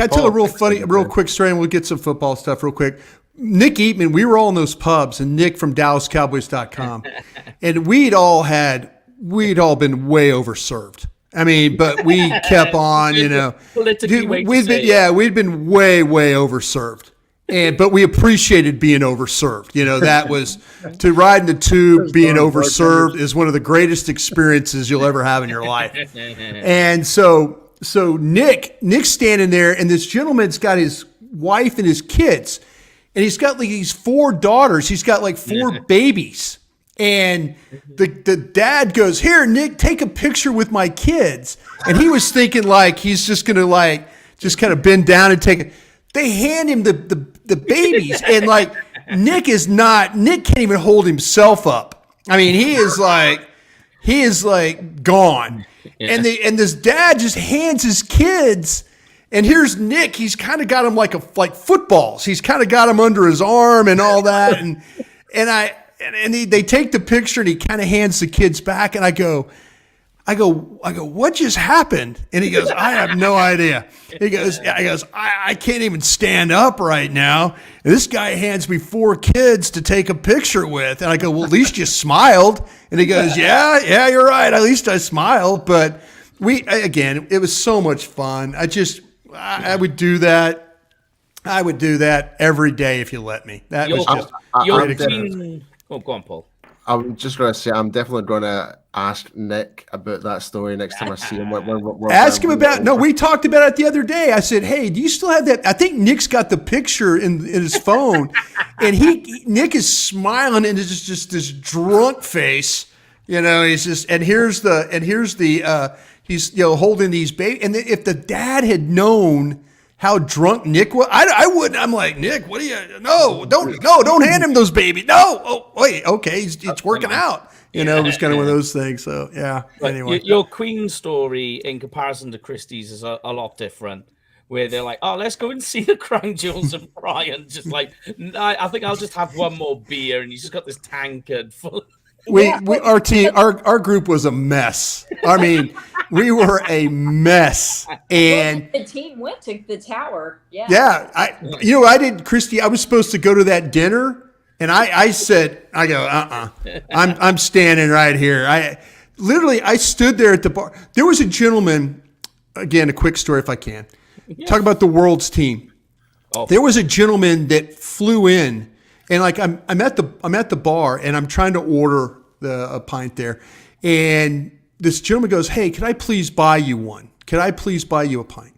tell a real quick story, and we'll get some football stuff real quick. Nick Eatman, we were all in those pubs, and Nick from DallasCowboys.com, and we'd all been way overserved. I mean, but we kept on, we'd been way overserved. But we appreciated being overserved. That was to ride in the tube. Being overserved is one of the greatest experiences you'll ever have in your life. And so Nick's standing there, and this gentleman's got his wife and his kids, and he's got like these 4 daughters. He's got like 4 babies. And the dad goes, "Here, Nick, take a picture with my kids." And he was thinking like he's just gonna like just kind of bend down and take it. They hand him the babies, and like Nick can't even hold himself up. I mean, he is like gone. Yeah. And this dad just hands his kids, and here's Nick. He's kind of got him like footballs. He's kind of got him under his arm and all that. And they take the picture, and he kind of hands the kids back, and I go, "What just happened?" And he goes, "I have no idea." He goes, I can't even stand up right now. And this guy hands me 4 kids to take a picture with. And I go, "Well, at least you smiled." And he goes, yeah, you're right. At least I smiled. But it was so much fun. I would do that. I would do that every day if you let me. That was just great experience. Oh, go on, Paul. I'm just going to say I'm definitely going to ask Nick about that story next time I see him. Ask him about. No, we talked about it the other day. I said, "Hey, do you still have that?" I think Nick's got the picture in his phone, and Nick is smiling and it's just this drunk face. You know, he's just here's the he's holding these babies. And if the dad had known how drunk Nick was, I wouldn't. I'm like, "Nick, what are you? No, don't hand him those babies. No, oh wait, okay, it's working out." You know, it was kind of one of those things. So yeah. But anyway, your Queen story in comparison to Kristi's is a lot different. Where they're like, "Oh, let's go and see the crown jewels," and Bryan just like, "I think I'll just have one more beer," and he's just got this tankard full. Our group was a mess. I mean, we were a mess, and the team went to the tower. Yeah. I did, Kristi. I was supposed to go to that dinner, and I said, I'm standing right here. I stood there at the bar. There was a gentleman. Again, a quick story if I can. Yeah. Talk about the world's team. Oh. There was a gentleman that flew in. And like I'm at the bar, and I'm trying to order a pint there, and this gentleman goes, "Hey, could I please buy you one? Could I please buy you a pint?"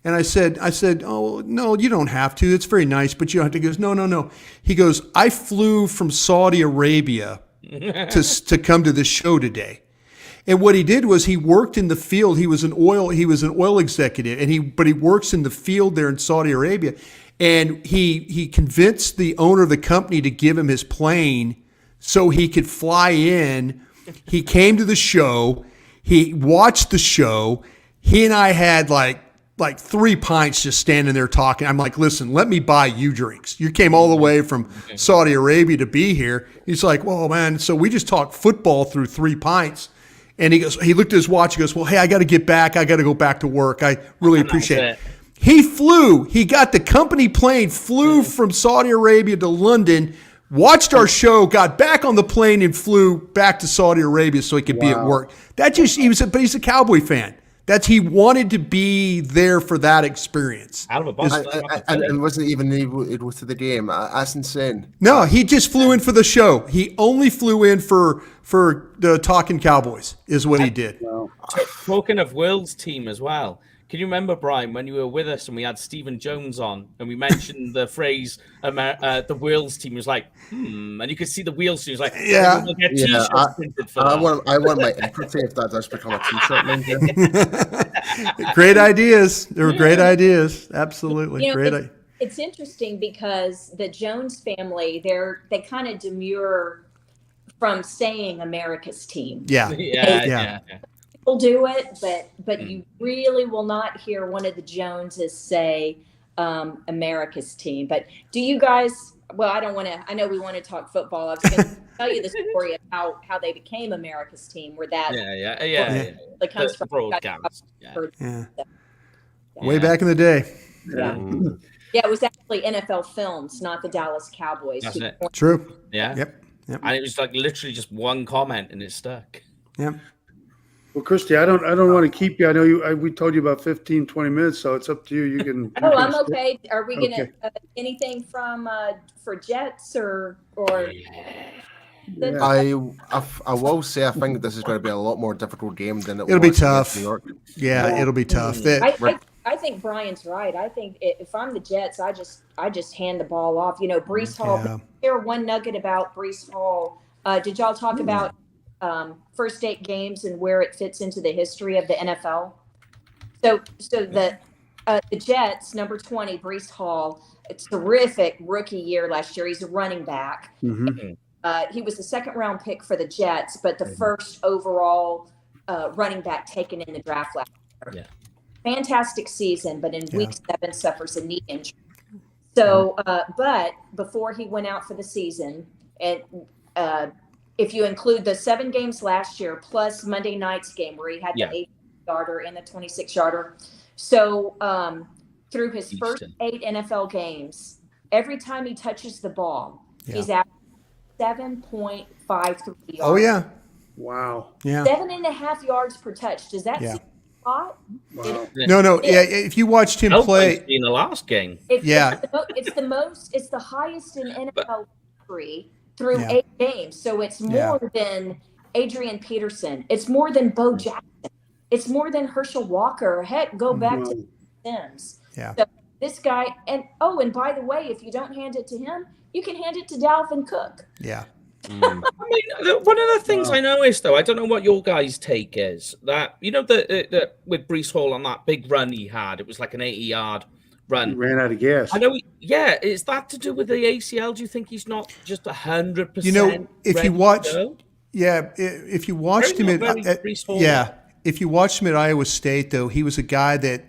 And I said, "Oh no, you don't have to. It's very nice, but you don't have to." He goes, "No." He goes, "I flew from Saudi Arabia to come to this show today." And what he did was he worked in the field. He was an oil executive, but he works in the field there in Saudi Arabia. And he convinced the owner of the company to give him his plane so he could fly in. He came to the show. He watched the show. He and I had like 3 pints just standing there talking. I'm like, "Listen, let me buy you drinks. You came all the way from Saudi Arabia to be here." He's like, "Well, man." So we just talked football through 3 pints. And he looked at his watch. He goes, "Well, hey, I got to get back. I got to go back to work. I really appreciate it." He flew. He got the company plane, flew from Saudi Arabia to London, watched our show, got back on the plane, and flew back to Saudi Arabia so he could be at work. But he's a Cowboy fan. He wanted to be there for that experience. Out of a bus. And wasn't even able to the game. That's insane. No, he just flew in for the show. He only flew in for the Talking Cowboys is what he did. Talking of World's team as well. Can you remember, Bryan, when you were with us and we had Stephen Jones on and we mentioned the phrase, the Wheels team? He was like, and you could see the Wheels team. He was like, we'll get t-shirts printed for I want my equity if that does become a t-shirt. Great ideas. They were great ideas. Absolutely. Great. It's interesting because the Jones family, they kind of demur from saying America's team. Yeah. People do it, but you really will not hear one of the Joneses say America's team. But do you guys? Well, I know we want to talk football. I was going to tell you the story of how they became America's team. Where that the comes from broadcast. Way back in the day. Yeah, it was actually NFL Films, not the Dallas Cowboys. That's it. True. Yeah. Yep. And it was like literally just one comment and it stuck. Yep. Well, Kristi, I don't want to keep you. I know we told you about 15, 20 minutes, so it's up to you. You can. I'm okay. Are we gonna anything from for Jets or? Yeah. I will say I think this is going to be a lot more difficult game than It'll be tough. New York. Yeah, it'll be tough. I think Brian's right. I think if I'm the Jets, I just hand the ball off. Breece Hall. Share one nugget about Breece Hall. Did y'all talk about first 8 games and where it fits into the history of the NFL? So the Jets, number 20, Breece Hall, a terrific rookie year last year. He's a running back. He was the second-round pick for the Jets, but the first overall running back taken in the draft last year. Fantastic season, but in week 7 suffers a knee injury. So, but before he went out for the season, and if you include the 7 games last year plus Monday night's game where he had the 8-yarder and the 26-yarder, so through his first 8 NFL games, every time he touches the ball, he's at 7.53 yards. Oh yeah, wow, 7.5 yards per touch. Does that seem hot? Wow. No. Yeah, if you watched him play in the last game, it's the highest in NFL history through 8 games. So it's more than Adrian Peterson. It's more than Bo Jackson. It's more than Herschel Walker. Heck, go back to Sims. Yeah. So this guy, and by the way, if you don't hand it to him, you can hand it to Dalvin Cook. Yeah. I mean, one of the things I noticed, though, I don't know what your guys' take is, that, the with Breece Hall on that big run he had, it was like an 80-yard run. He ran out of gas. I know. Is that to do with the ACL? Do you think he's not just 100%? If you watch, if you watched him if you watched him at Iowa State, though, he was a guy that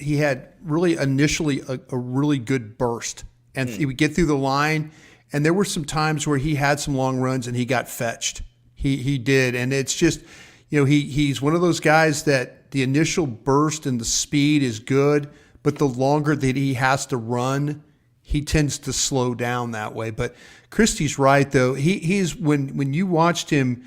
he had really initially a really good burst, and he would get through the line. And there were some times where he had some long runs and he got fetched. He did. And it's just, he's one of those guys that the initial burst and the speed is good, but the longer that he has to run, he tends to slow down that way. But Kristi's right, though. He's when you watched him,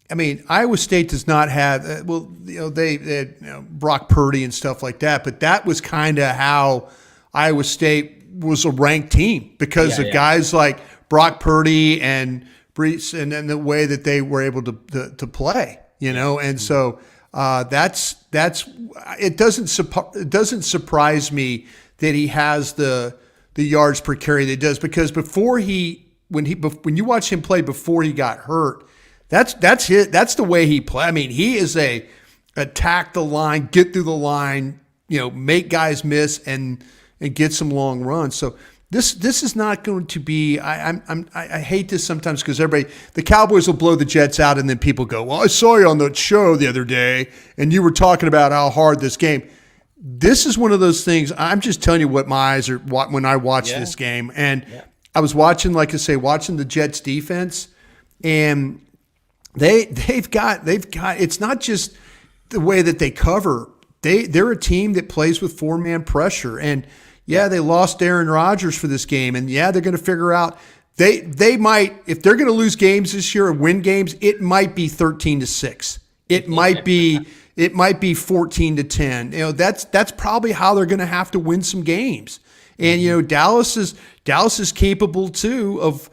I mean, Iowa State does not have, they had Brock Purdy and stuff like that, but that was kind of how Iowa State was a ranked team because of guys like Brock Purdy and Breece, and then the way that they were able to play, and so that's it doesn't surprise me that he has the yards per carry that he does, because when you watch him play before he got hurt, that's the way he play. I mean, he is a attack the line, get through the line, make guys miss and get some long runs. So this is not going to be. I hate this sometimes because the Cowboys will blow the Jets out, and then people go, "Well, I saw you on the show the other day, and you were talking about how hard this game." This is one of those things. I'm just telling you what my eyes are when I watch this game, and I was watching, like I say, watching the Jets defense, and they've got. It's not just the way that they cover. They're a team that plays with 4-man pressure, and they lost Aaron Rodgers for this game, and they're going to figure out they might, if they're going to lose games this year or win games, it might be 13-6. It might be 14-10. That's probably how they're going to have to win some games. And Dallas is capable too of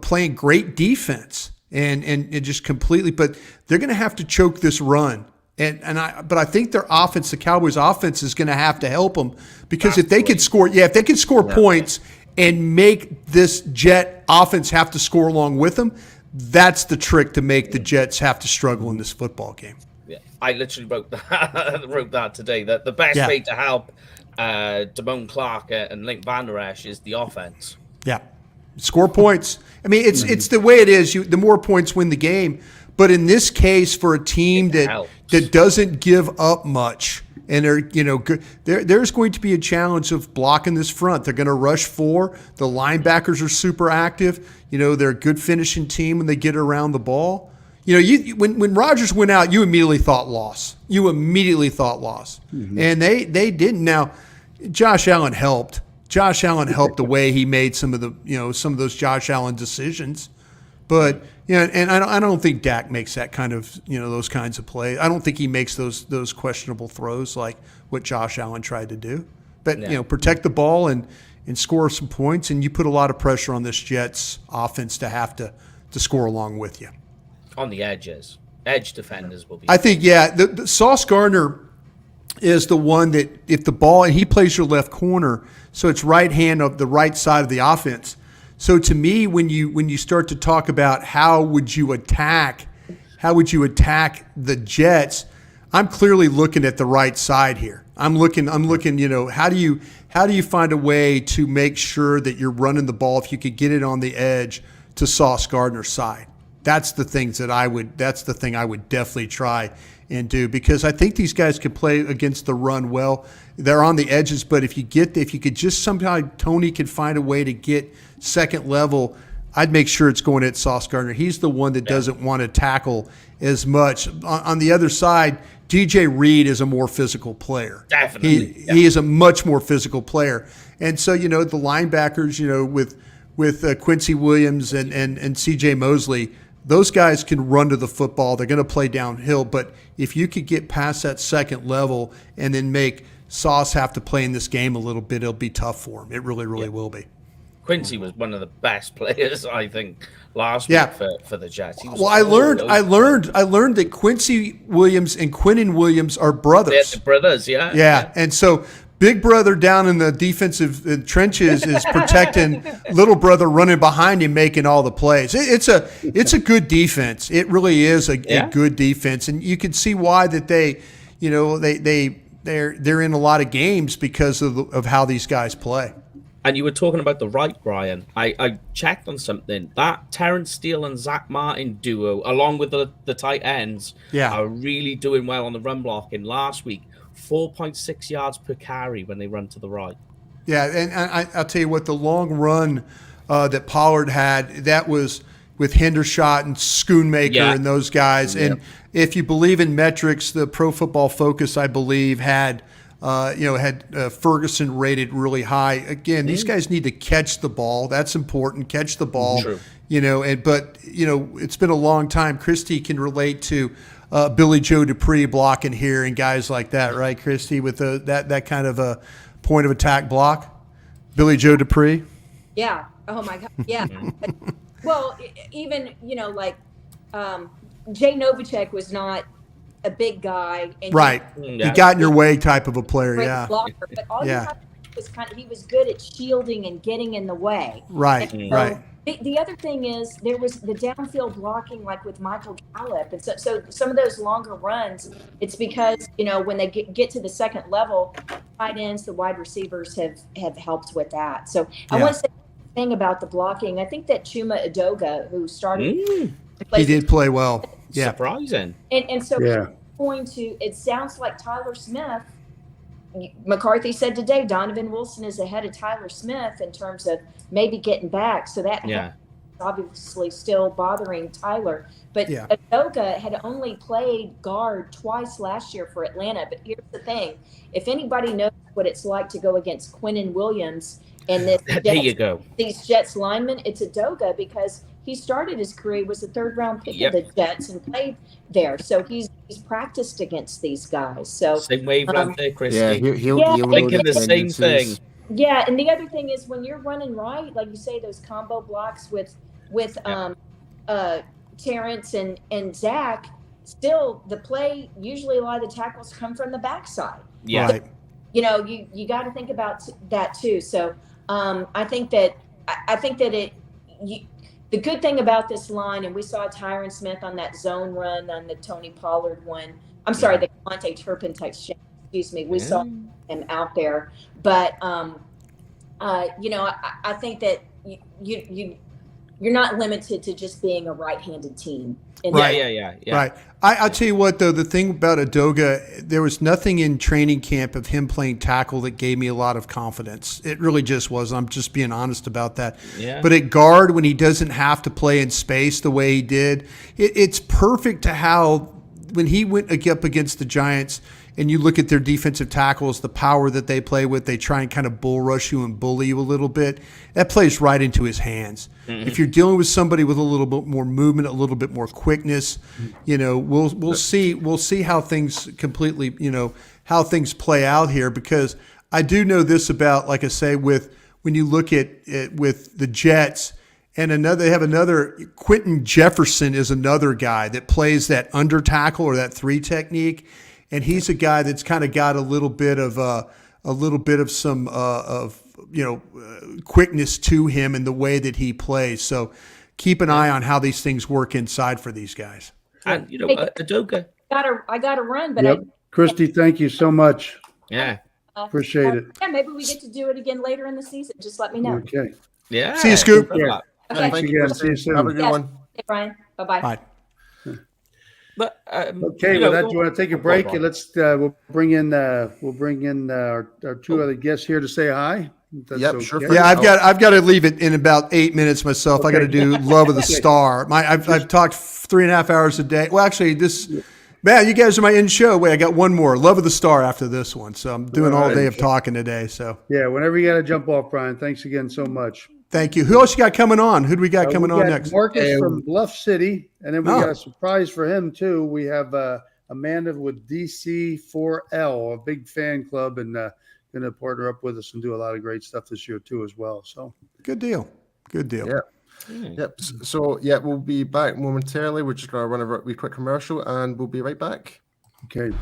playing great defense and just completely, but they're going to have to choke this run. But I think their offense, the Cowboys' offense, is going to have to help them, because if they could score points and make this Jet offense have to score along with them, that's the trick to make the Jets have to struggle in this football game. Yeah, I literally wrote that today. That the best way to help Damone Clark and Link Van Der Esch is the offense. Yeah, score points. I mean, it's the way it is. The more points win the game. But in this case, for a team that doesn't give up much, and there's going to be a challenge of blocking this front. They're going to rush 4. The linebackers are super active. They're a good finishing team when they get around the ball. When Rodgers went out, you immediately thought loss. Mm-hmm. And they didn't. Now, Josh Allen helped. The way he made some of those Josh Allen decisions. But and I don't think Dak makes that kind of those kinds of plays. I don't think he makes those questionable throws like what Josh Allen tried to do. But protect the ball and and score some points, and you put a lot of pressure on this Jets offense to have to score along with you. On the edges. Edge defenders will be. I think, the Sauce Gardner is the one that if the ball, and he plays your left corner, so it's right hand of the right side of the offense. So to me, when you start to talk about how would you attack the Jets, I'm clearly looking at the right side here. I'm looking, how do you find a way to make sure that you're running the ball if you could get it on the edge to Sauce Gardner's side? That's the thing I would definitely try and do, because I think these guys could play against the run well. They're on the edges, but if you could just somehow Tony could find a way to get second level, I'd make sure it's going at Sauce Gardner. He's the one that doesn't want to tackle as much. On the other side, DJ Reed is a more physical player. Definitely. He is a much more physical player. And so, the linebackers, with Quincy Williams and CJ Mosley, those guys can run to the football. They're going to play downhill. But if you could get past that second level and then make Sauce have to play in this game a little bit, it'll be tough for him. It really, really will be. Quincy was one of the best players, I think, last week for the Jets. Well, I learned that Quincy Williams and Quinnen Williams are brothers. They're brothers, yeah. Yeah, and so big brother down in the defensive trenches is protecting little brother running behind him, making all the plays. It's a good defense. It really is a good defense, and you can see why that they're in a lot of games because of how these guys play. And you were talking about the right, Brian. I checked on something. That Terrence Steele and Zach Martin duo, along with the tight ends, are really doing well on the run blocking. Last week, 4.6 yards per carry when they run to the right. Yeah, and I'll tell you what, the long run that Pollard had, that was with Hendershot and Schoonmaker and those guys. And if you believe in metrics, the Pro Football Focus, I believe, had Ferguson rated really high. Again, these guys need to catch the ball. That's important. Catch the ball. True. But it's been a long time. Kristi can relate to Billy Joe Dupree blocking here and guys like that, right, Kristi, with that kind of a point of attack block? Billy Joe Dupree? Yeah. Oh, my God. Yeah. Well, even, Jay Novacek was not a big guy. And he got in your way type of a player, blocker, but all you have was he was good at shielding and getting in the way. Right. The other thing is there was the downfield blocking, like with Michael Gallup, and so some of those longer runs, it's because when they get to the second level, tight ends, the wide receivers have helped with that. So I want to say one thing about the blocking. I think that Chuma Edoga, who started, he did play well. Yeah, surprising. And so it sounds like Tyler Smith. McCarthy said today Donovan Wilson is ahead of Tyler Smith in terms of maybe getting back. So that is obviously still bothering Tyler. But Edoga had only played guard twice last year for Atlanta. But here's the thing. If anybody knows what it's like to go against Quinnen Williams and these Jets linemen, it's Edoga, because he started his career, was a third-round pick of the Jets and played there. So he's practiced against these guys. So same wavelength there, Kristi. Yeah, he'll thinking the same thing. Yeah, and the other thing is when you're running right, like you say, those combo blocks with Terrence and Zach, still the play, usually a lot of the tackles come from the backside. Yeah. Right. You got to think about that too. So I think that the good thing about this line, and we saw Tyron Smith on that zone run on the Tony Pollard one. I'm sorry, the Monte Turpin touchdown. Excuse me. We saw him out there, but I think that you're not limited to just being a right-handed team. Right. I'll tell you what, though, the thing about Edoga, there was nothing in training camp of him playing tackle that gave me a lot of confidence. It really just was. I'm just being honest about that. Yeah. But at guard, when he doesn't have to play in space the way he did, it's perfect to how when he went up against the Giants and you look at their defensive tackles, the power that they play with, they try and kind of bull rush you and bully you a little bit. That plays right into his hands. Mm-hmm. If you're dealing with somebody with a little bit more movement, a little bit more quickness, we'll see how things completely, how things play out here, because I do know this about, like I say, with when you look at it with the Jets. And they have another, Quentin Jefferson is another guy that plays that under tackle or that 3 technique. And he's a guy that's kind of got a little bit of some quickness to him in the way that he plays. So keep an eye on how these things work inside for these guys. And Adoga. I got to run, but Kristi, thank you so much. Yeah. Appreciate it. Yeah, maybe we get to do it again later in the season. Just let me know. Okay. Yeah. See you, Scoop. Yeah. Okay. Thanks again. See you soon. Have a good one. Hey, Brian. Bye-bye. Bye. But Okay, with that, do you want to take a break? And let's we'll bring in our 2 other guests here to say hi. That's Yep, okay. sure. Yeah, I've got to leave it in about 8 minutes myself. Okay. I got to do Love of the Star. I've talked 3.5 hours a day. Well, actually, man, you guys are my end show. Wait, I got one more, Love of the Star after this one. So I'm doing all day of talking today. So Yeah, whenever you got to jump off, Brian. Thanks again so much. thank you. Who else you got coming on? Who do we got coming on next? Marcus from Bluff City, and then we Oh. got a surprise for him too. We have Amanda with DC4L, a big fan club, and going to partner up with us and do a lot of great stuff this year too as well. So Good deal. Good deal. Yeah. Yep. So we'll be back momentarily. We're just going to run a wee quick commercial, and we'll be right back. okay.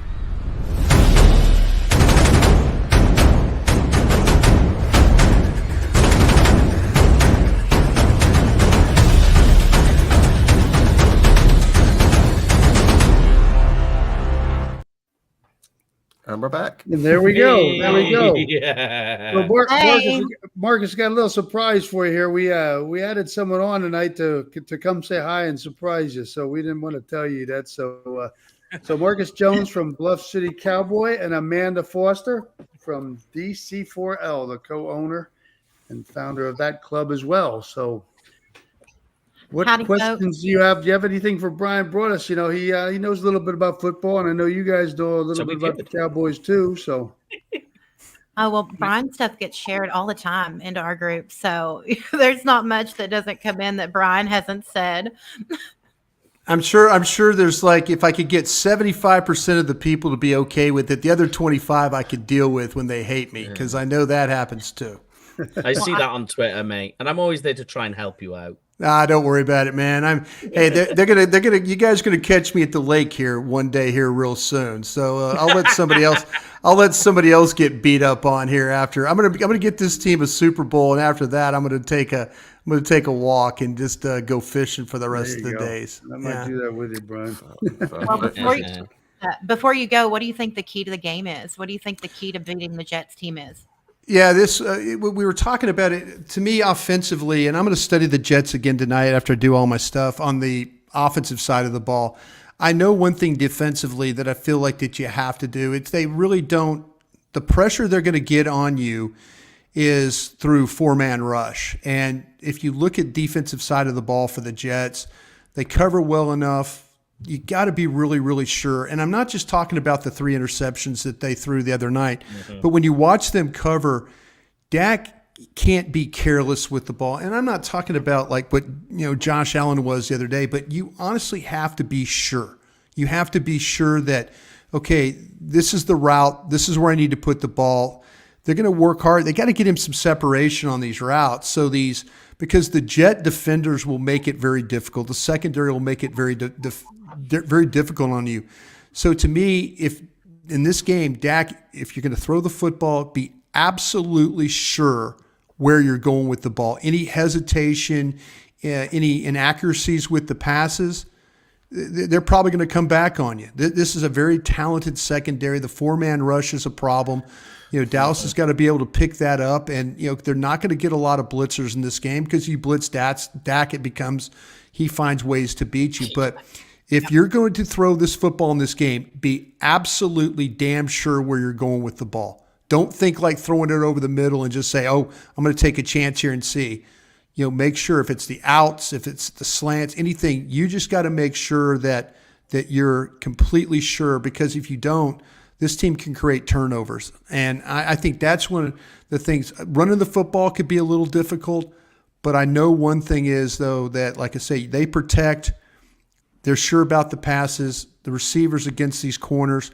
And we're back. And there we go. There we go. Yeah. Well, Marcus got a little surprise for you here. We added someone on tonight to come say hi and surprise you. So we didn't want to tell you that. So Marcus Jones from Bluff City Cowboy and Amanda Foster from DC4L, the co-owner and founder of that club as well. So what Howdy, questions do you have? Do you have anything for Bryan Broaddus? You know, he knows a little bit about football, and I know you guys know a little bit about the Cowboys too. So, Oh, well, Brian stuff gets shared all the time into our group. So there's not much that doesn't come in that Brian hasn't said. I'm sure there's like, if I could get 75% of the people to be okay with it, the other 25 I could deal with when they hate me, because I know that happens too. I see that on Twitter, mate, and I'm always there to try and help you out. Don't worry about it, man. They're gonna, you guys gonna catch me at the lake here one day here real soon. So I'll let somebody else get beat up on here after. I'm gonna get this team a Super Bowl, and after that, I'm gonna take a walk and just go fishing for the rest of the days. I might do that with you, Brian. Well, before you go, what do you think the key to the game is? What do you think the key to beating the Jets team is? Yeah, we were talking about it. To me, offensively, and I'm going to study the Jets again tonight after I do all my stuff on the offensive side of the ball. I know one thing defensively that I feel like that you have to do. It's they really don't. The pressure they're going to get on you is through 4-man rush. And if you look at defensive side of the ball for the Jets, they cover well enough. You got to be really, really sure. And I'm not just talking about the 3 interceptions that they threw the other night, but when you watch them cover, Dak can't be careless with the ball. And I'm not talking about like what Josh Allen was the other day, but you honestly have to be sure. You have to be sure that, okay, this is the route. This is where I need to put the ball. They're going to work hard. They got to get him some separation on these routes. So because the Jet defenders will make it very difficult. The secondary will make it very difficult on you. So to me, if in this game, Dak, if you're going to throw the football, be absolutely sure where you're going with the ball. Any hesitation, any inaccuracies with the passes, they're probably going to come back on you. This is a very talented secondary. The 4-man rush is a problem. Dallas has got to be able to pick that up, and they're not going to get a lot of blitzers in this game because you blitz Dak, he finds ways to beat you. But if you're going to throw this football in this game, be absolutely damn sure where you're going with the ball. Don't think like throwing it over the middle and just say, "Oh, I'm going to take a chance here and see." Make sure if it's the outs, if it's the slants, anything. You just got to make sure that you're completely sure, because if you don't, this team can create turnovers. And I think that's one of the things. Running the football could be a little difficult, but I know one thing is, though, that, like I say, they protect. They're sure about the passes, the receivers against these corners.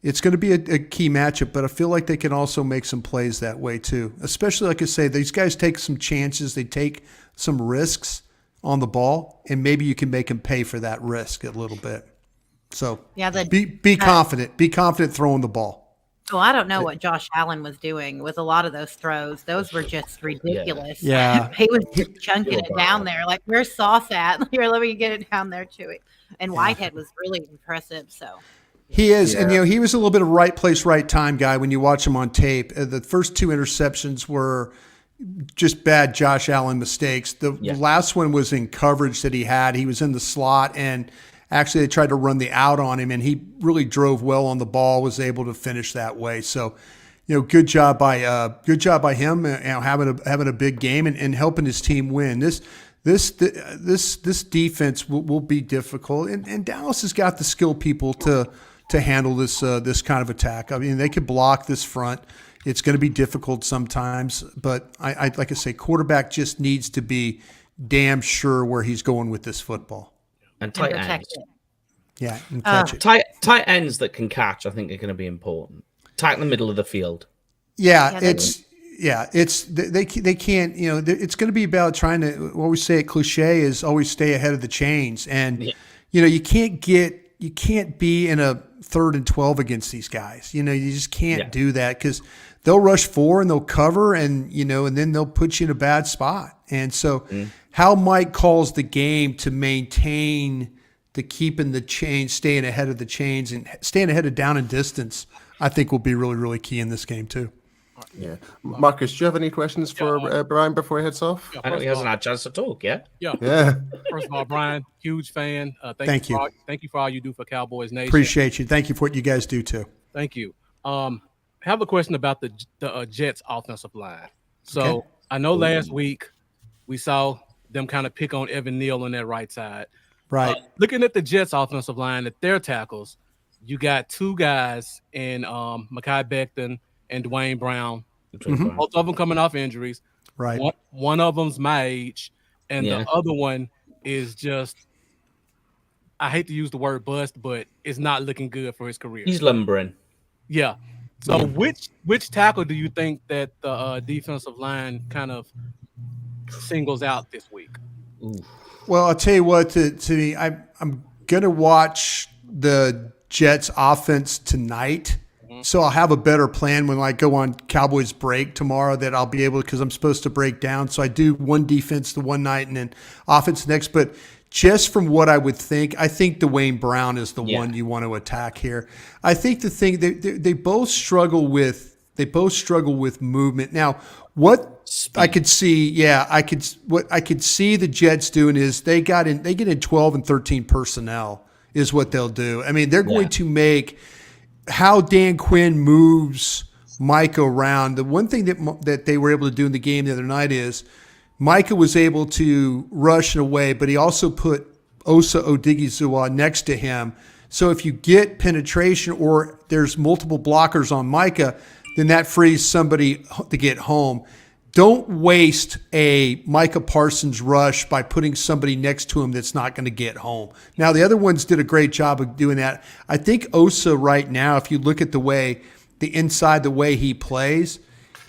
it's going to be a key matchup, but I feel like they can also make some plays that way too. Especially, like I say, these guys take some chances. They take some risks on the ball, and maybe you can make them pay for that risk a little bit. So be confident. Be confident throwing the ball. Well, I don't know what Josh Allen was doing with a lot of those throws. Those were just ridiculous. Yeah. He was just chunking it down there. Like, where's Sauce at? Here, let me get it down there to it. And Whitehead was really impressive. So he is, and he was a little bit of right place, right time guy when you watch him on tape. The first 2 interceptions were just bad Josh Allen mistakes. The last one was in coverage that he had. He was in the slot, and actually they tried to run the out on him, and he really drove well on the ball, was able to finish that way. So, good job by him, having a big game and helping his team win. This defense will be difficult, and Dallas has got the skill people to handle this kind of attack. I mean, they could block this front. It's going to be difficult sometimes, but I like I say, quarterback just needs to be damn sure where he's going with this football. And tight ends. Yeah, and catch it. Tight ends that can catch, I think, are going to be important. Tight in the middle of the field. Yeah, they can't. It's going to be about trying to. What we say at cliche is always stay ahead of the chains, and you can't be in a 3rd and 12 against these guys. You just can't do that because they'll rush 4 and they'll cover, and then they'll put you in a bad spot. And so, how Mike calls the game to maintain the keeping the chains, staying ahead of the chains, and staying ahead of down and distance, I think will be really, really key in this game too. Yeah, Marcus, do you have any questions for Bryan before he heads off? I know he hasn't had a chance to talk yet. Yeah. First of all, Bryan, huge fan. Thank you. Thank you for all you do for Cowboys Nation. Appreciate you. Thank you for what you guys do too. Thank you. Have a question about the Jets offensive line. So I know last week we saw them kind of pick on Evan Neal on that right side. Right. Looking at the Jets offensive line, at their tackles, you got 2 guys in Mekhi Becton and Dwayne Brown. Mm-hmm. Both of them coming off injuries. Right. One of them's my age, and the other one is just, I hate to use the word bust, but it's not looking good for his career. He's lumbering. Yeah. So which tackle do you think that the defensive line kind of singles out this week? Ooh. Well, I'll tell you what, to me, I'm going to watch the Jets offense tonight. So I'll have a better plan when I go on Cowboys break tomorrow that I'll be able to, because I'm supposed to break down. So I do one defense the one night and then offense the next. But just from what I would think, I think Dwayne Brown is the one you want to attack here. I think the thing they both struggle with movement. Now, what speed. I could see, what I could see the Jets doing is they get in 12 and 13 personnel is what they'll do. I mean, they're going to make how Dan Quinn moves Micah around. The one thing that they were able to do in the game the other night is Micah was able to rush and away, but he also put Osa Odighizuwa next to him. So if you get penetration or there's multiple blockers on Micah, then that frees somebody to get home. Don't waste a Micah Parsons rush by putting somebody next to him that's not going to get home. Now, the other ones did a great job of doing that. I think Osa right now, if you look at the way he plays,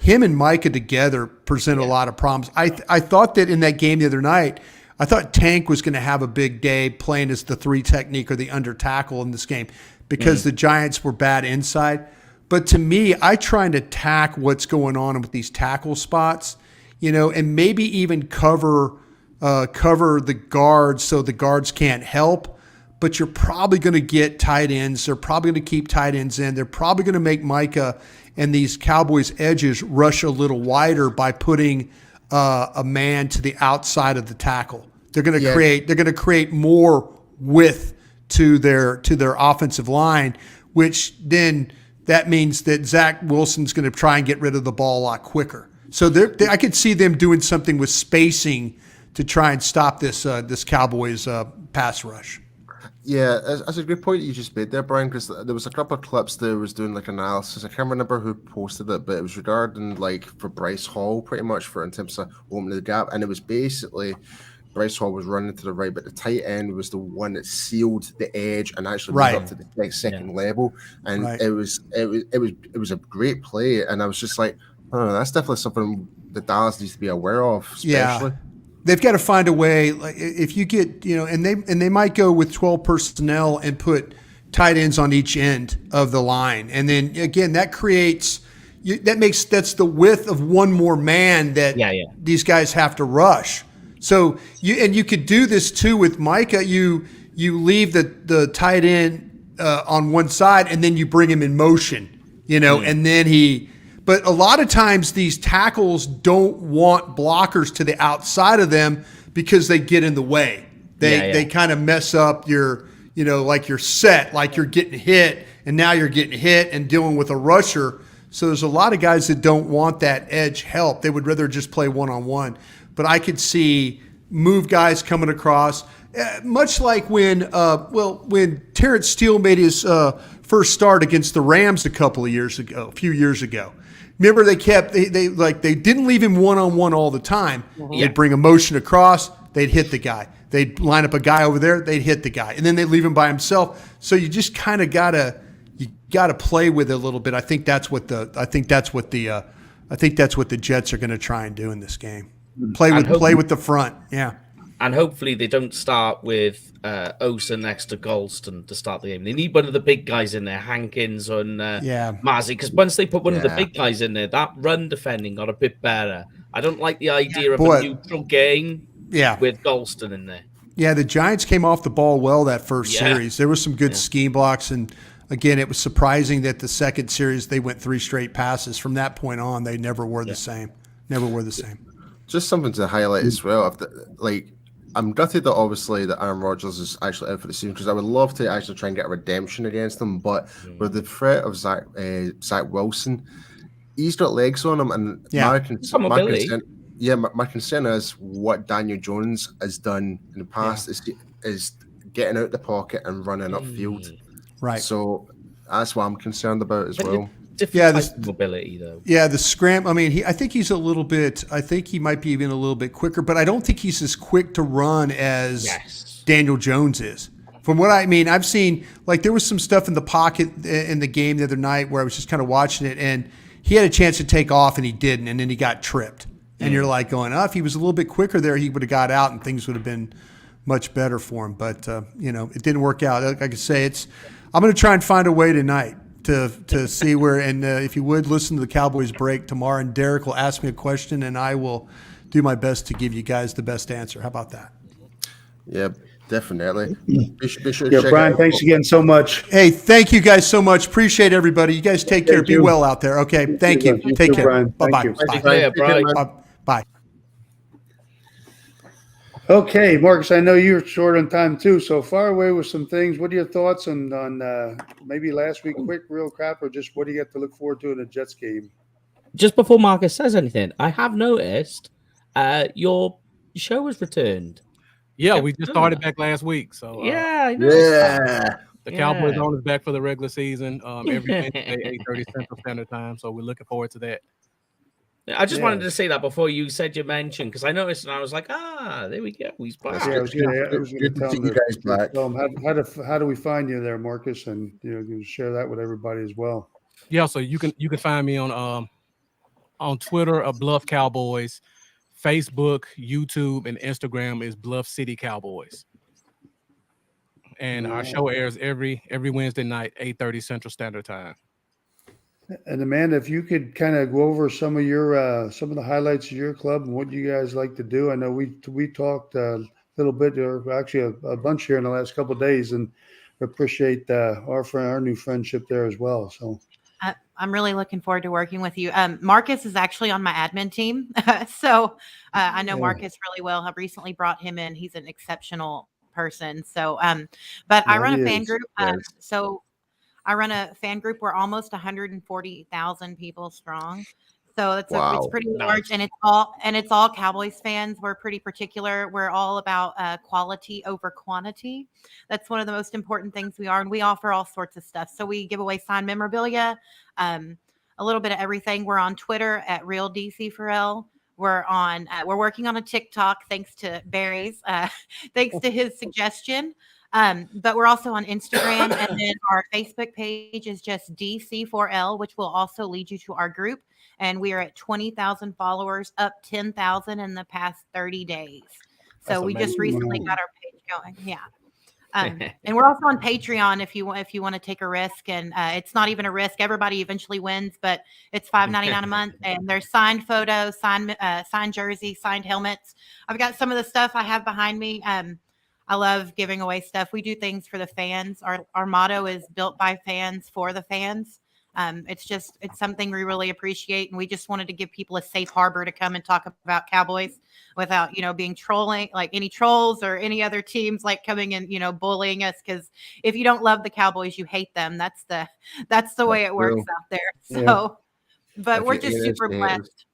him and Micah together present a lot of problems. I thought that in that game the other night, I thought Tank was going to have a big day playing as the 3 technique or the under tackle in this game because the Giants were bad inside. But to me, I try and attack what's going on with these tackle spots, and maybe even cover the guards so the guards can't help. But you're probably going to get tight ends. They're probably going to keep tight ends in. They're probably going to make Micah and these Cowboys edges rush a little wider by putting a man to the outside of the tackle. They're going to create more width to their offensive line, which then that means that Zach Wilson's going to try and get rid of the ball a lot quicker. So I could see them doing something with spacing to try and stop this Cowboys pass rush. Yeah, that's a good point that you just made there, Bryan, because there was a couple of clips that was doing like analysis. I can't remember who posted it, but it was regarding like for Bryce Hall, pretty much in terms of opening the gap, and it was basically Bryce Hall was running to the right, but the tight end was the one that sealed the edge and actually Right. moved up to the second level. And it was a great play. And I was just like, oh, that's definitely something that Dallas needs to be aware of, especially. Yeah. They've got to find a way. Like if you get, and they might go with 12 personnel and put tight ends on each end of the line, and then again that creates that's the width of one more man that these guys have to rush. So you could do this too with Micah. You leave the tight end on one side, and then you bring him in motion, and then But a lot of times these tackles don't want blockers to the outside of them because they get in the way. They kind of mess up your, like your set, like you're getting hit, and now you're getting hit and dealing with a rusher. So there's a lot of guys that don't want that edge help. They would rather just play one-on-one. But I could see move guys coming across, much like when Terrence Steele made his first start against the Rams a few years ago. Remember, they didn't leave him one-on-one all the time. They'd bring a motion across, they'd hit the guy. They'd line up a guy over there, they'd hit the guy, and then they'd leave him by himself. So you just kind of gotta play with it a little bit. I think that's what the Jets are going to try and do in this game. Play with the front, yeah. And hopefully they don't start with Osa next to Golston to start the game. They need one of the big guys in there, Hankins and Mazzy, because once they put one of the big guys in there, that run defending got a bit better. I don't like the idea of a neutral game with Golston in there. Yeah, the Giants came off the ball well that first series. There was some good scheme blocks, and again, it was surprising that the second series they went 3 straight passes. From that point on, they never were the same. Never were the same. Just something to highlight as well. I'm gutted that obviously that Aaron Rodgers is actually out for the season because I would love to actually try and get a redemption against him. But with the threat of Zach Wilson, he's got legs on him, and my concern is what Daniel Jones has done in the past is getting out the pocket and running upfield. Right. So that's what I'm concerned about as well. Different mobility though. Yeah, the scram. I mean, I think he's a little bit. I think he might be even a little bit quicker, but I don't think he's as quick to run as Daniel Jones is. From what I've seen, like there was some stuff in the pocket in the game the other night where I was just kind of watching it, and he had a chance to take off and he didn't, and then he got tripped. And you're like going, if he was a little bit quicker there, he would have got out and things would have been much better for him. But it didn't work out. Like I could say, I'm going to try and find a way tonight to see where, and if you would listen to the Cowboys break tomorrow, and Derek will ask me a question, and I will do my best to give you guys the best answer. How about that? Yeah, definitely. Brian, thanks again so much. Hey, thank you guys so much. Appreciate everybody. You guys take care. Be well out there. Okay, thank you. Take care. Brian. Bye-bye. Bye. Okay, Marcus, I know you're short on time too. So far away with some things. What are your thoughts on maybe last week, quick, real crap, or just what do you got to look forward to in the Jets game? Just before Marcus says anything, I have noticed your show has returned. Yeah, we just started back last week. So I know. The Cowboys on is back for the regular season every Wednesday, 8:30 Central Standard Time. So we're looking forward to that. I just wanted to say that before you said your mention, because I noticed and I was like, there we go. He's back. I was going to tell you guys back. How do we find you there, Marcus? And share that with everybody as well. Yeah, so you can find me on Twitter of Bluff Cowboys, Facebook, YouTube, and Instagram is Bluff City Cowboys. And our show airs every Wednesday night, 8:30 Central Standard Time. And Amanda, if you could kind of go over some of the highlights of your club and what you guys like to do. I know we talked a little bit, or actually a bunch here in the last couple of days, and appreciate our new friendship there as well. So I'm really looking forward to working with you. Marcus is actually on my admin team, so I know Marcus really well. I've recently brought him in. He's an exceptional person. So, but I run a fan group. So I run a fan group. We're almost 140,000 people strong. So it's pretty large, and it's all Cowboys fans. We're pretty particular. We're all about quality over quantity. That's one of the most important things we are, and we offer all sorts of stuff. So we give away signed memorabilia, a little bit of everything. We're on Twitter at Real DC4L. We're working on a TikTok thanks to Barry's, thanks to his suggestion. But we're also on Instagram, and then our Facebook page is just DC4L, which will also lead you to our group. And we are at 20,000 followers, up 10,000 in the past 30 days. So we just recently got our page going. Yeah. And we're also on Patreon if you want to take a risk, and it's not even a risk. Everybody eventually wins, but it's $5.99 a month, and there's signed photos, signed jerseys, signed helmets. I've got some of the stuff I have behind me. I love giving away stuff. We do things for the fans. Our motto is built by fans for the fans. It's something we really appreciate, and we just wanted to give people a safe harbor to come and talk about Cowboys without, being trolling, like any trolls or any other teams like coming and, bullying us. Because if you don't love the Cowboys, you hate them. That's the way it works out there. So, but we're just super blessed.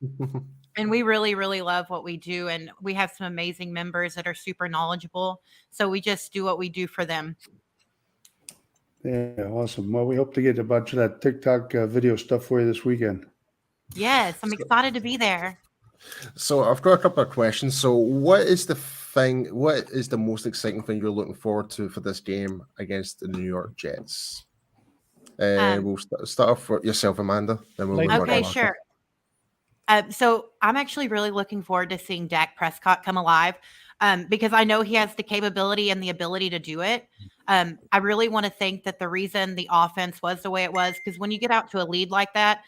And we really, really love what we do. And we have some amazing members that are super knowledgeable. So we just do what we do for them. Yeah, awesome. Well, we hope to get a bunch of that TikTok video stuff for you this weekend. Yes, I'm excited to be there. So I've got a couple of questions. So what is the most exciting thing you're looking forward to for this game against the New York Jets? We'll start off with yourself, Amanda. Then we'll okay, sure. So I'm actually really looking forward to seeing Dak Prescott come alive. Because I know he has the capability and the ability to do it. I really want to think that the reason the offense was the way it was, because when you get out to a lead like that,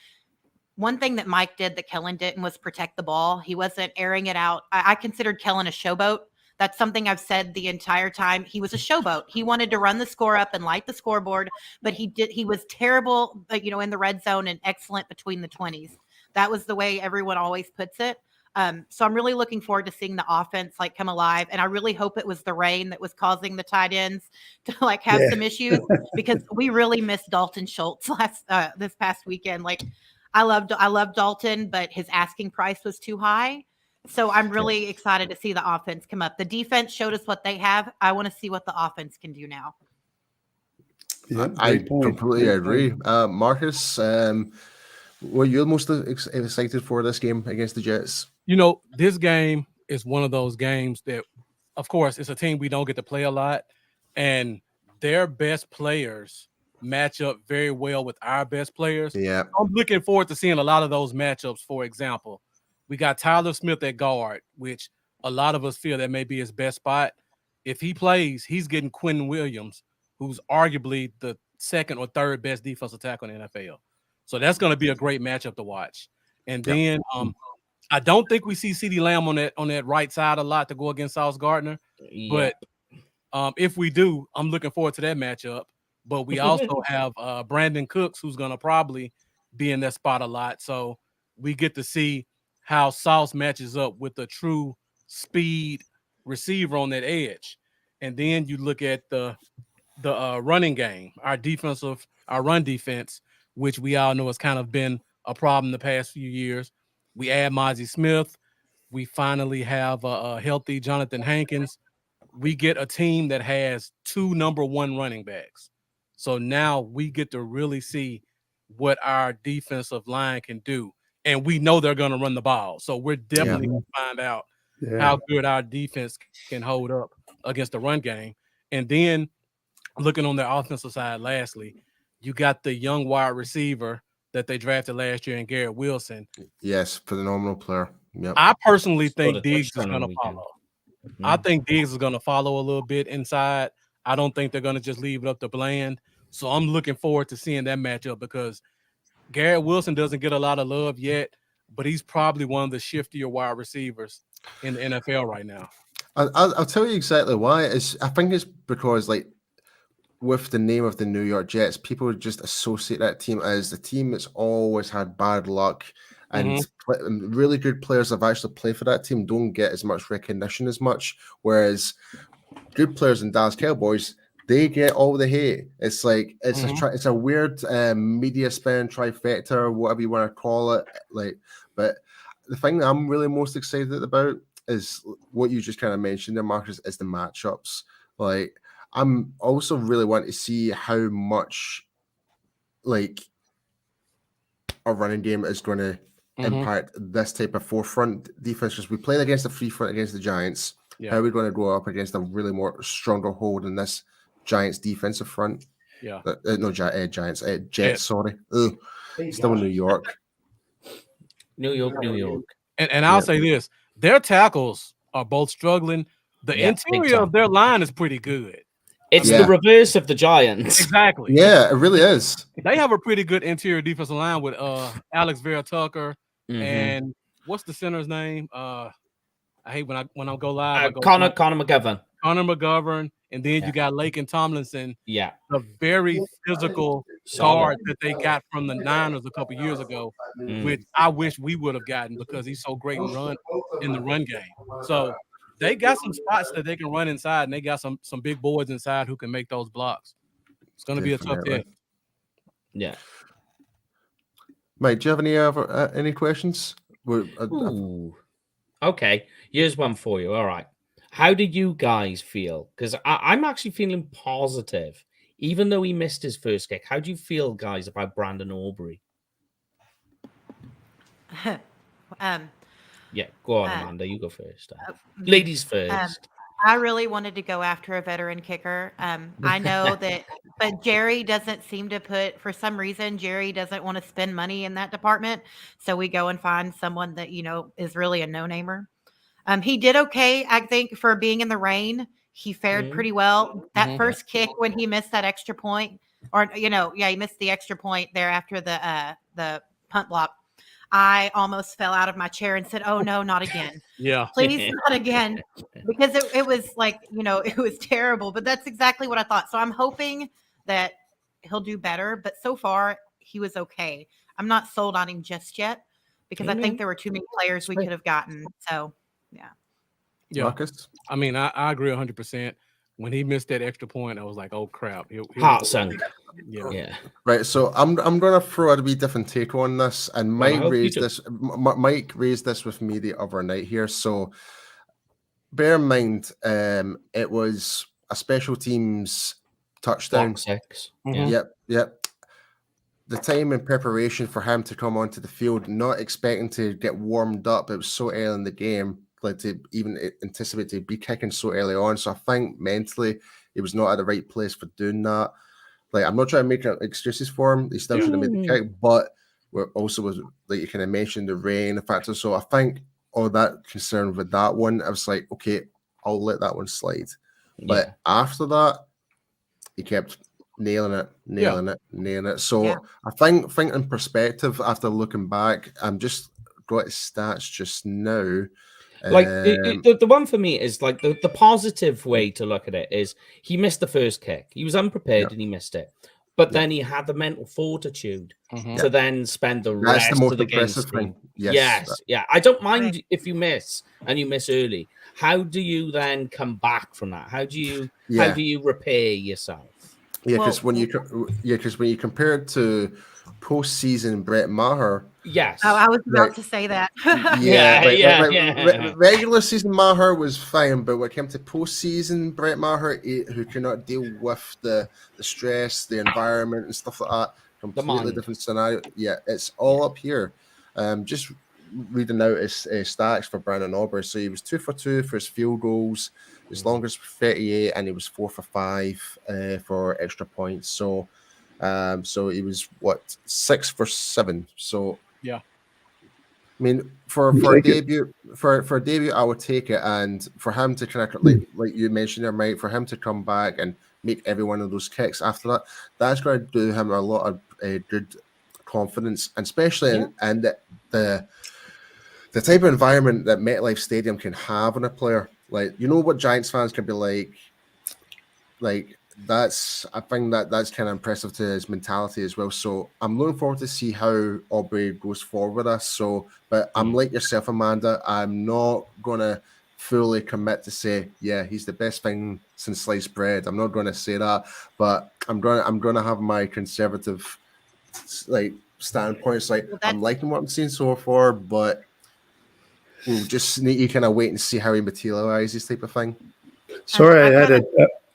one thing that Mike did that Kellen didn't was protect the ball. He wasn't airing it out. I considered Kellen a showboat. That's something I've said the entire time. He was a showboat. He wanted to run the score up and light the scoreboard, but he was terrible, in the red zone and excellent between the 20s. That was the way everyone always puts it. So I'm really looking forward to seeing the offense come alive. And I really hope it was the rain that was causing the tight ends to have some issues, because we really missed Dalton Schultz this past weekend. I loved Dalton, but his asking price was too high. So I'm really excited to see the offense come up. The defense showed us what they have. I want to see what the offense can do now. Yeah, I completely agree. Marcus, what you're most excited for this game against the Jets? This game is one of those games that, of course, it's a team we don't get to play a lot, and their best players match up very well with our best players. Yeah, I'm looking forward to seeing a lot of those matchups. For example, we got Tyler Smith at guard, which a lot of us feel that may be his best spot. If he plays, he's getting Quentin Williams, who's arguably the second or third best defensive tackle in the NFL. So that's going to be a great matchup to watch. And then I don't think we see CeeDee Lamb on that right side a lot to go against Sauce Gardner. But if we do, I'm looking forward to that matchup. But we also have Brandon Cooks, who's going to probably be in that spot a lot. So we get to see how Sauce matches up with the true speed receiver on that edge. And then you look at the running game, our run defense, which we all know has kind of been a problem the past few years. We add Mozzie Smith. We finally have a healthy Jonathan Hankins. We get a team that has 2 number 1 running backs. So now we get to really see what our defensive line can do. And we know they're going to run the ball. So we're definitely going to find out how good our defense can hold up against the run game. And then looking on their offensive side, lastly, you got the young wide receiver that they drafted last year in Garrett Wilson. Yes, phenomenal player. Yep. I personally think Diggs is going to follow. I think Diggs is going to follow a little bit inside. I don't think they're going to just leave it up to Bland. So I'm looking forward to seeing that matchup, because Garrett Wilson doesn't get a lot of love yet, but he's probably one of the shiftier wide receivers in the NFL right now. I'll tell you exactly why. I think it's because, with the name of the New York Jets, people just associate that team as the team that's always had bad luck, and really good players have actually played for that team don't get as much recognition as much, whereas good players in Dallas Cowboys, they get all the hate. It's it's a weird media spin trifecta, or whatever you want to call it. But the thing that I'm really most excited about is what you just kind of mentioned there, Marcus, is the matchups. I'm also really want to see how much our running game is going to impact this type of forefront defense? Because we played against the free front against the Giants. Yeah. How are we going to go up against a really more stronger hold in this Giants defensive front? Yeah. Giants. Jets, sorry. Ugh. Still in New York. New York. And I'll say this. Their tackles are both struggling. The interior of their line is pretty good. It's the reverse of the Giants. Exactly. Yeah, it really is. They have a pretty good interior defensive line with Alex Vera-Tucker and what's the center's name? I hate when I go live. Connor McGovern. Connor McGovern, and then you got Laken Tomlinson. Yeah, a very physical guard that they got from the Niners a couple years ago, which I wish we would have gotten because he's so great in the run game. So they got some spots that they can run inside, and they got some big boys inside who can make those blocks. It's going to be a tough test. Yeah. Mike, do you have any questions? Okay, here's one for you. All right. How did you guys feel? Because I'm actually feeling positive, even though he missed his first kick. How do you feel, guys, about Brandon Aubrey? Yeah, go on, Amanda. You go first. Ladies first. I really wanted to go after a veteran kicker. I know that, but Jerry doesn't seem to for some reason, Jerry doesn't want to spend money in that department. So we go and find someone that, is really a no-namer. He did okay, I think, for being in the rain. He fared pretty well. That first kick when he missed that extra point, he missed the extra point there after the punt block. I almost fell out of my chair and said, "Oh no, not again! Yeah, please, not again!" Because it was like, it was terrible. But that's exactly what I thought. So I'm hoping that he'll do better. But so far, he was okay. I'm not sold on him just yet because I think there were too many players we could have gotten. So. Yeah. Marcus? I mean, I agree 100%. When he missed that extra point, I was like, "Oh crap!" Heart sunk. Yeah. Right. So I'm going to throw a wee different take on this, and Mike raised this with me the other night here. So bear in mind, it was a special teams touchdown. Block 6. Yep. The time and preparation for him to come onto the field, not expecting to get warmed up. It was so early in the game. Like to even anticipate to be kicking so early on. So I think mentally he was not at the right place for doing that. Like, I'm not trying to make excuses for him. He still should have made the kick, but we're also was like you kind of mentioned the rain factor. So I think all that concern with that one, I was like, okay, I'll let that one slide. But after that, he kept nailing it. So I think in perspective, after looking back, I'm just got his stats just now. Like the one for me is like the positive way to look at it is he missed the first kick. He was unprepared and he missed it. But then he had the mental fortitude to then spend the rest of the game. Yes. I don't mind if you miss and you miss early. How do you then come back from that? How do you repair yourself? Yeah, because when you compare it to postseason Brett Maher. Yes. Oh, I was about to say that. Regular season Maher was fine, but when it came to postseason Brett Maher, who cannot deal with the stress, the environment, and stuff like that, completely different scenario. Yeah, it's all up here. Just reading out his stats for Brandon Aubrey. So he was 2 for 2 for his field goals. His longest 38, and he was 4 for 5 for extra points. So he was 6 for 7. So yeah, I mean for a debut, I would take it, and for him to kind of like you mentioned there, Mike, for him to come back and make every one of those kicks after that, that's going to do him a lot of good confidence, and especially in the type of environment that MetLife Stadium can have on a player. Like, what Giants fans can be like I think that's kind of impressive to his mentality as well. So I'm looking forward to see how Aubrey goes forward with us. So, but I'm like yourself, Amanda. I'm not gonna fully commit to say, yeah, he's the best thing since sliced bread. I'm not gonna say that, but I'm gonna have my conservative standpoints. I'm liking what I'm seeing so far, but we'll just need to kind of wait and see how he materializes, type of thing. Sorry,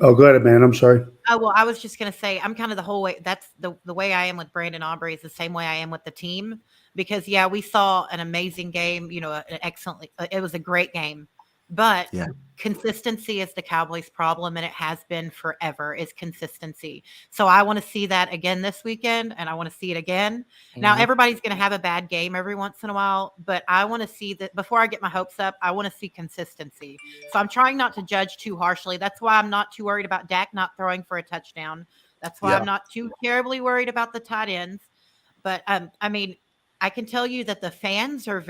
Oh, go ahead, man. I'm sorry. Oh, well, I was just going to say, I'm kind of the whole way. That's the way I am with Brandon Aubrey is the same way I am with the team, because yeah, we saw an amazing game, it was a great game, but consistency is the Cowboys' problem. And it has been forever, is consistency. So I want to see that again this weekend, and I want to see it again. Now, everybody's going to have a bad game every once in a while, but I want to see that before I get my hopes up. I want to see consistency. So I'm trying not to judge too harshly. That's why I'm not too worried about Dak not throwing for a touchdown. That's why I'm not too terribly worried about the tight ends. But I mean, I can tell you that the fans are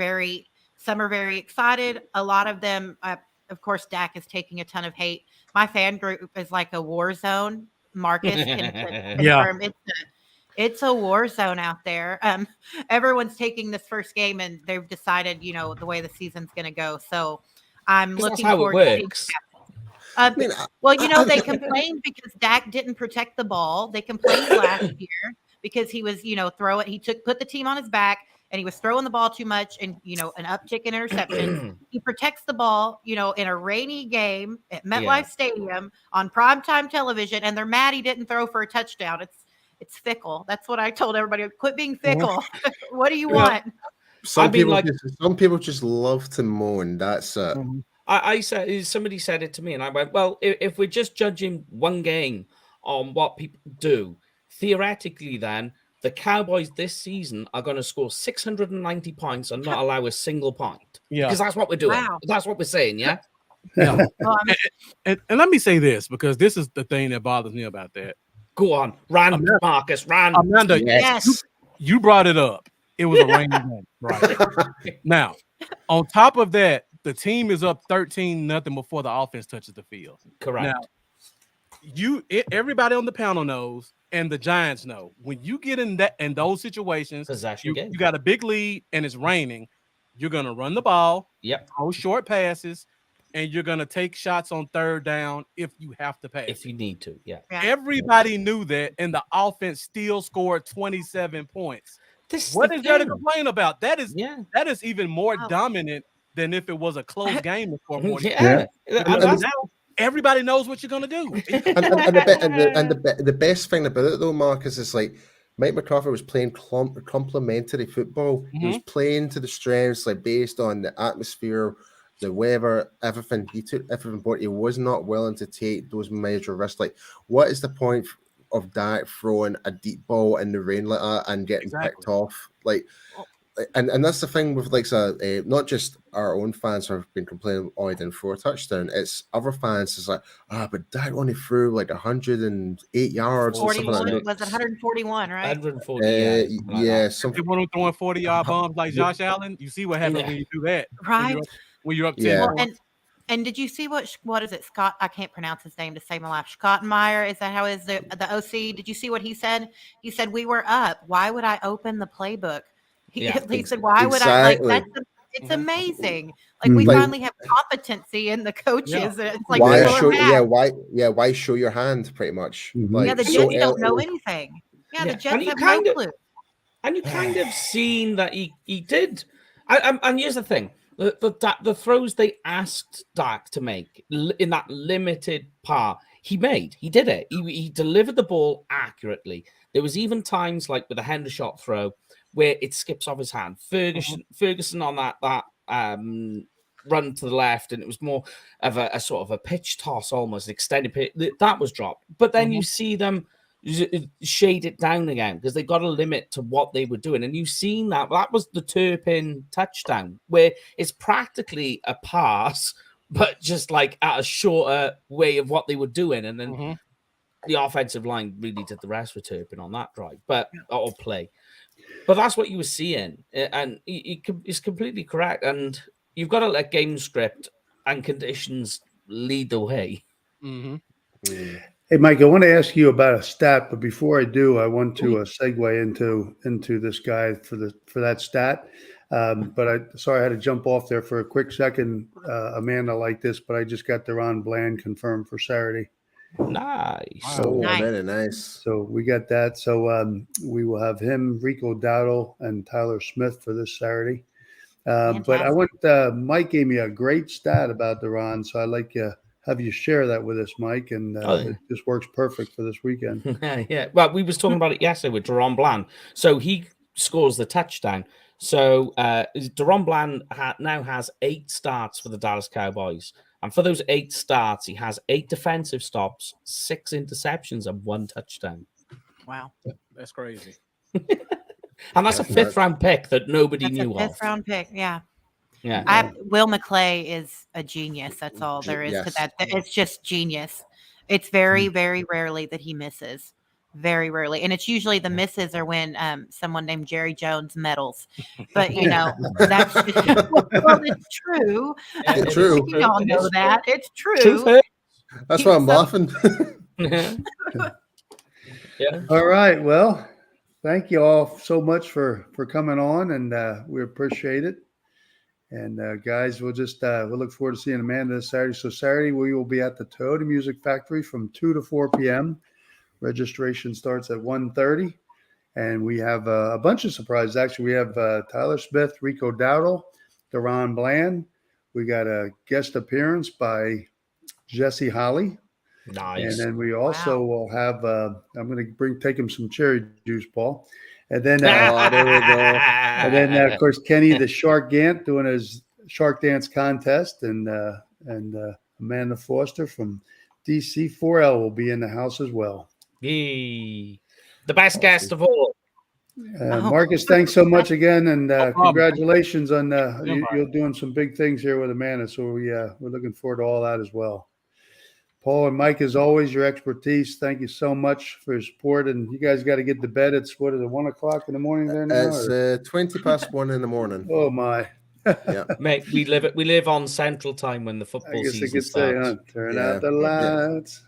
some are very excited. A lot of them, of course, Dak is taking a ton of hate. My fan group is like a war zone. Marcus can confirm it's a war zone out there. Everyone's taking this first game, and they've decided, the way the season's going to go. So I'm looking forward to seeing. They complained because Dak didn't protect the ball. They complained last year because he was, put the team on his back, and he was throwing the ball too much, and, an uptick in interceptions. He protects the ball, in a rainy game at MetLife Stadium on primetime television, and they're mad he didn't throw for a touchdown. It's fickle. That's what I told everybody. Quit being fickle. What do you want? Some people just love to moan. That's it. I said, somebody said it to me, and I went, well, if we're just judging one game on what people do, theoretically, then the Cowboys this season are going to score 690 points and not allow a single point. Yeah, because that's what we're doing. Wow. That's what we're saying. Yeah. Yeah. And let me say this, because this is the thing that bothers me about that. Go on, Marcus. Amanda, yes. You brought it up. It was a rainy game, right? Now, on top of that, the team is up 13-0 before the offense touches the field. Correct. Now, everybody on the panel knows, and the Giants know, when you get in those situations, you got a big lead and it's raining, you're gonna run the ball, throw short passes, and you're going to take shots on third down if you have to pass. If you need to, Everybody knew that, and the offense still scored 27 points. What is there to complain about? That is even more dominant than if it was a close game. Now everybody knows what you're going to do. and the best thing about it, though, Marcus, is like Mike McCarthy was playing complementary football. He was playing to the strengths, like based on the atmosphere, the weather, everything. He took everything, but he was not willing to take those major risks. Like, what is the point of Dak throwing a deep ball in the rain like that and getting picked off? Like, and that's the thing with not just our own fans who have been complaining, oh, he didn't throw a touchdown. It's other fans. It's like, but Dak only threw like 108 yards. 41, was it 141, right? 140. Something. People are throwing 40-yard bombs like Josh Allen. You see what happens when you do that, right? When you're up 10. And did you see what is it? Scott, I can't pronounce his name to save my life. Schottenmeier, is that how is the OC? Did you see what he said? He said, we were up. Why would I open the playbook? He said, why would I? Like, it's amazing. Like, we finally have competency in the coaches. It's like, why show your hand, pretty much? Like, the Jets don't know anything. Yeah, the Jets have no clue. And you kind of seen that he did. And here's the thing. The throws they asked Dak to make in that limited part, he made. He did it. He delivered the ball accurately. There was even times like with the Hendershot throw where it skips off his hand. Ferguson on that run to the left, and it was more of a sort of a pitch toss, almost extended pitch. That was dropped. But then you see them shade it down again because they got a limit to what they were doing, and you've seen that was the Turpin touchdown where it's practically a pass but just like at a shorter way of what they were doing, and then the offensive line really did the rest with Turpin on that drive or play. But that's what you were seeing, and it's completely correct, and you've got to let game script and conditions lead the way. Hey, Mike, I want to ask you about a stat, but before I do, I want to segue into this guy for that stat. But sorry I had to jump off there for a quick second. Amanda liked this, but I just got Deron Bland confirmed for Saturday. Nice. So very nice. So we got that. So we will have him, Rico Dowdle, and Tyler Smith for this Saturday. But I want Mike gave me a great stat about Deron, so I'd like you have you share that with us, Mike, and it just works perfect for this weekend. Yeah. Well, we was talking about it yesterday with Deron Bland. So he scores the touchdown. So Deron Bland now has 8 starts for the Dallas Cowboys. And for those 8 starts, he has 8 defensive stops, 6 interceptions, and 1 touchdown. Wow. That's crazy. And that's a 5th-round pick that nobody knew of. 5th-round pick, yeah. Yeah. Will McClay is a genius. That's all there is to that. It's just genius. It's very, very rarely that he misses. Very rarely. And it's usually the misses are when someone named Jerry Jones meddles. But, that's just, well, it's true. It's true. We all know that. It's true. That's why I'm laughing. Yeah. All right. Well, thank you all so much for coming on, and we appreciate it. And guys, we'll look forward to seeing Amanda this Saturday. So Saturday we will be at the Toyota Music Factory from 2 to 4 p.m. Registration starts at 1:30, and we have a bunch of surprises. Actually, we have Tyler Smith, Rico Dowdle, Deron Bland. We got a guest appearance by Jesse Holly. Nice. And then we also will have. I'm going to take him some cherry juice, Paul. And then there we go. And then of course Kenny the Shark Gant doing his Shark Dance contest, and Amanda Foster from DC4L will be in the house as well. Yay. The best guest of all. Marcus, thanks so much again, and congratulations on you're doing some big things here with Amanda. So we're looking forward to all that as well. Paul and Mike, as always, your expertise. Thank you so much for your support. And you guys got to get to bed. It's 1 o'clock in the morning there now? It's 20 past 1 in the morning. Oh my. Yeah. Mate, we live on Central Time when the football season starts. Turn out the lights.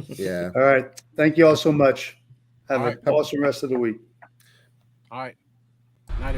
Yeah. All right. Thank you all so much. Have an awesome rest of the week. All right. Night.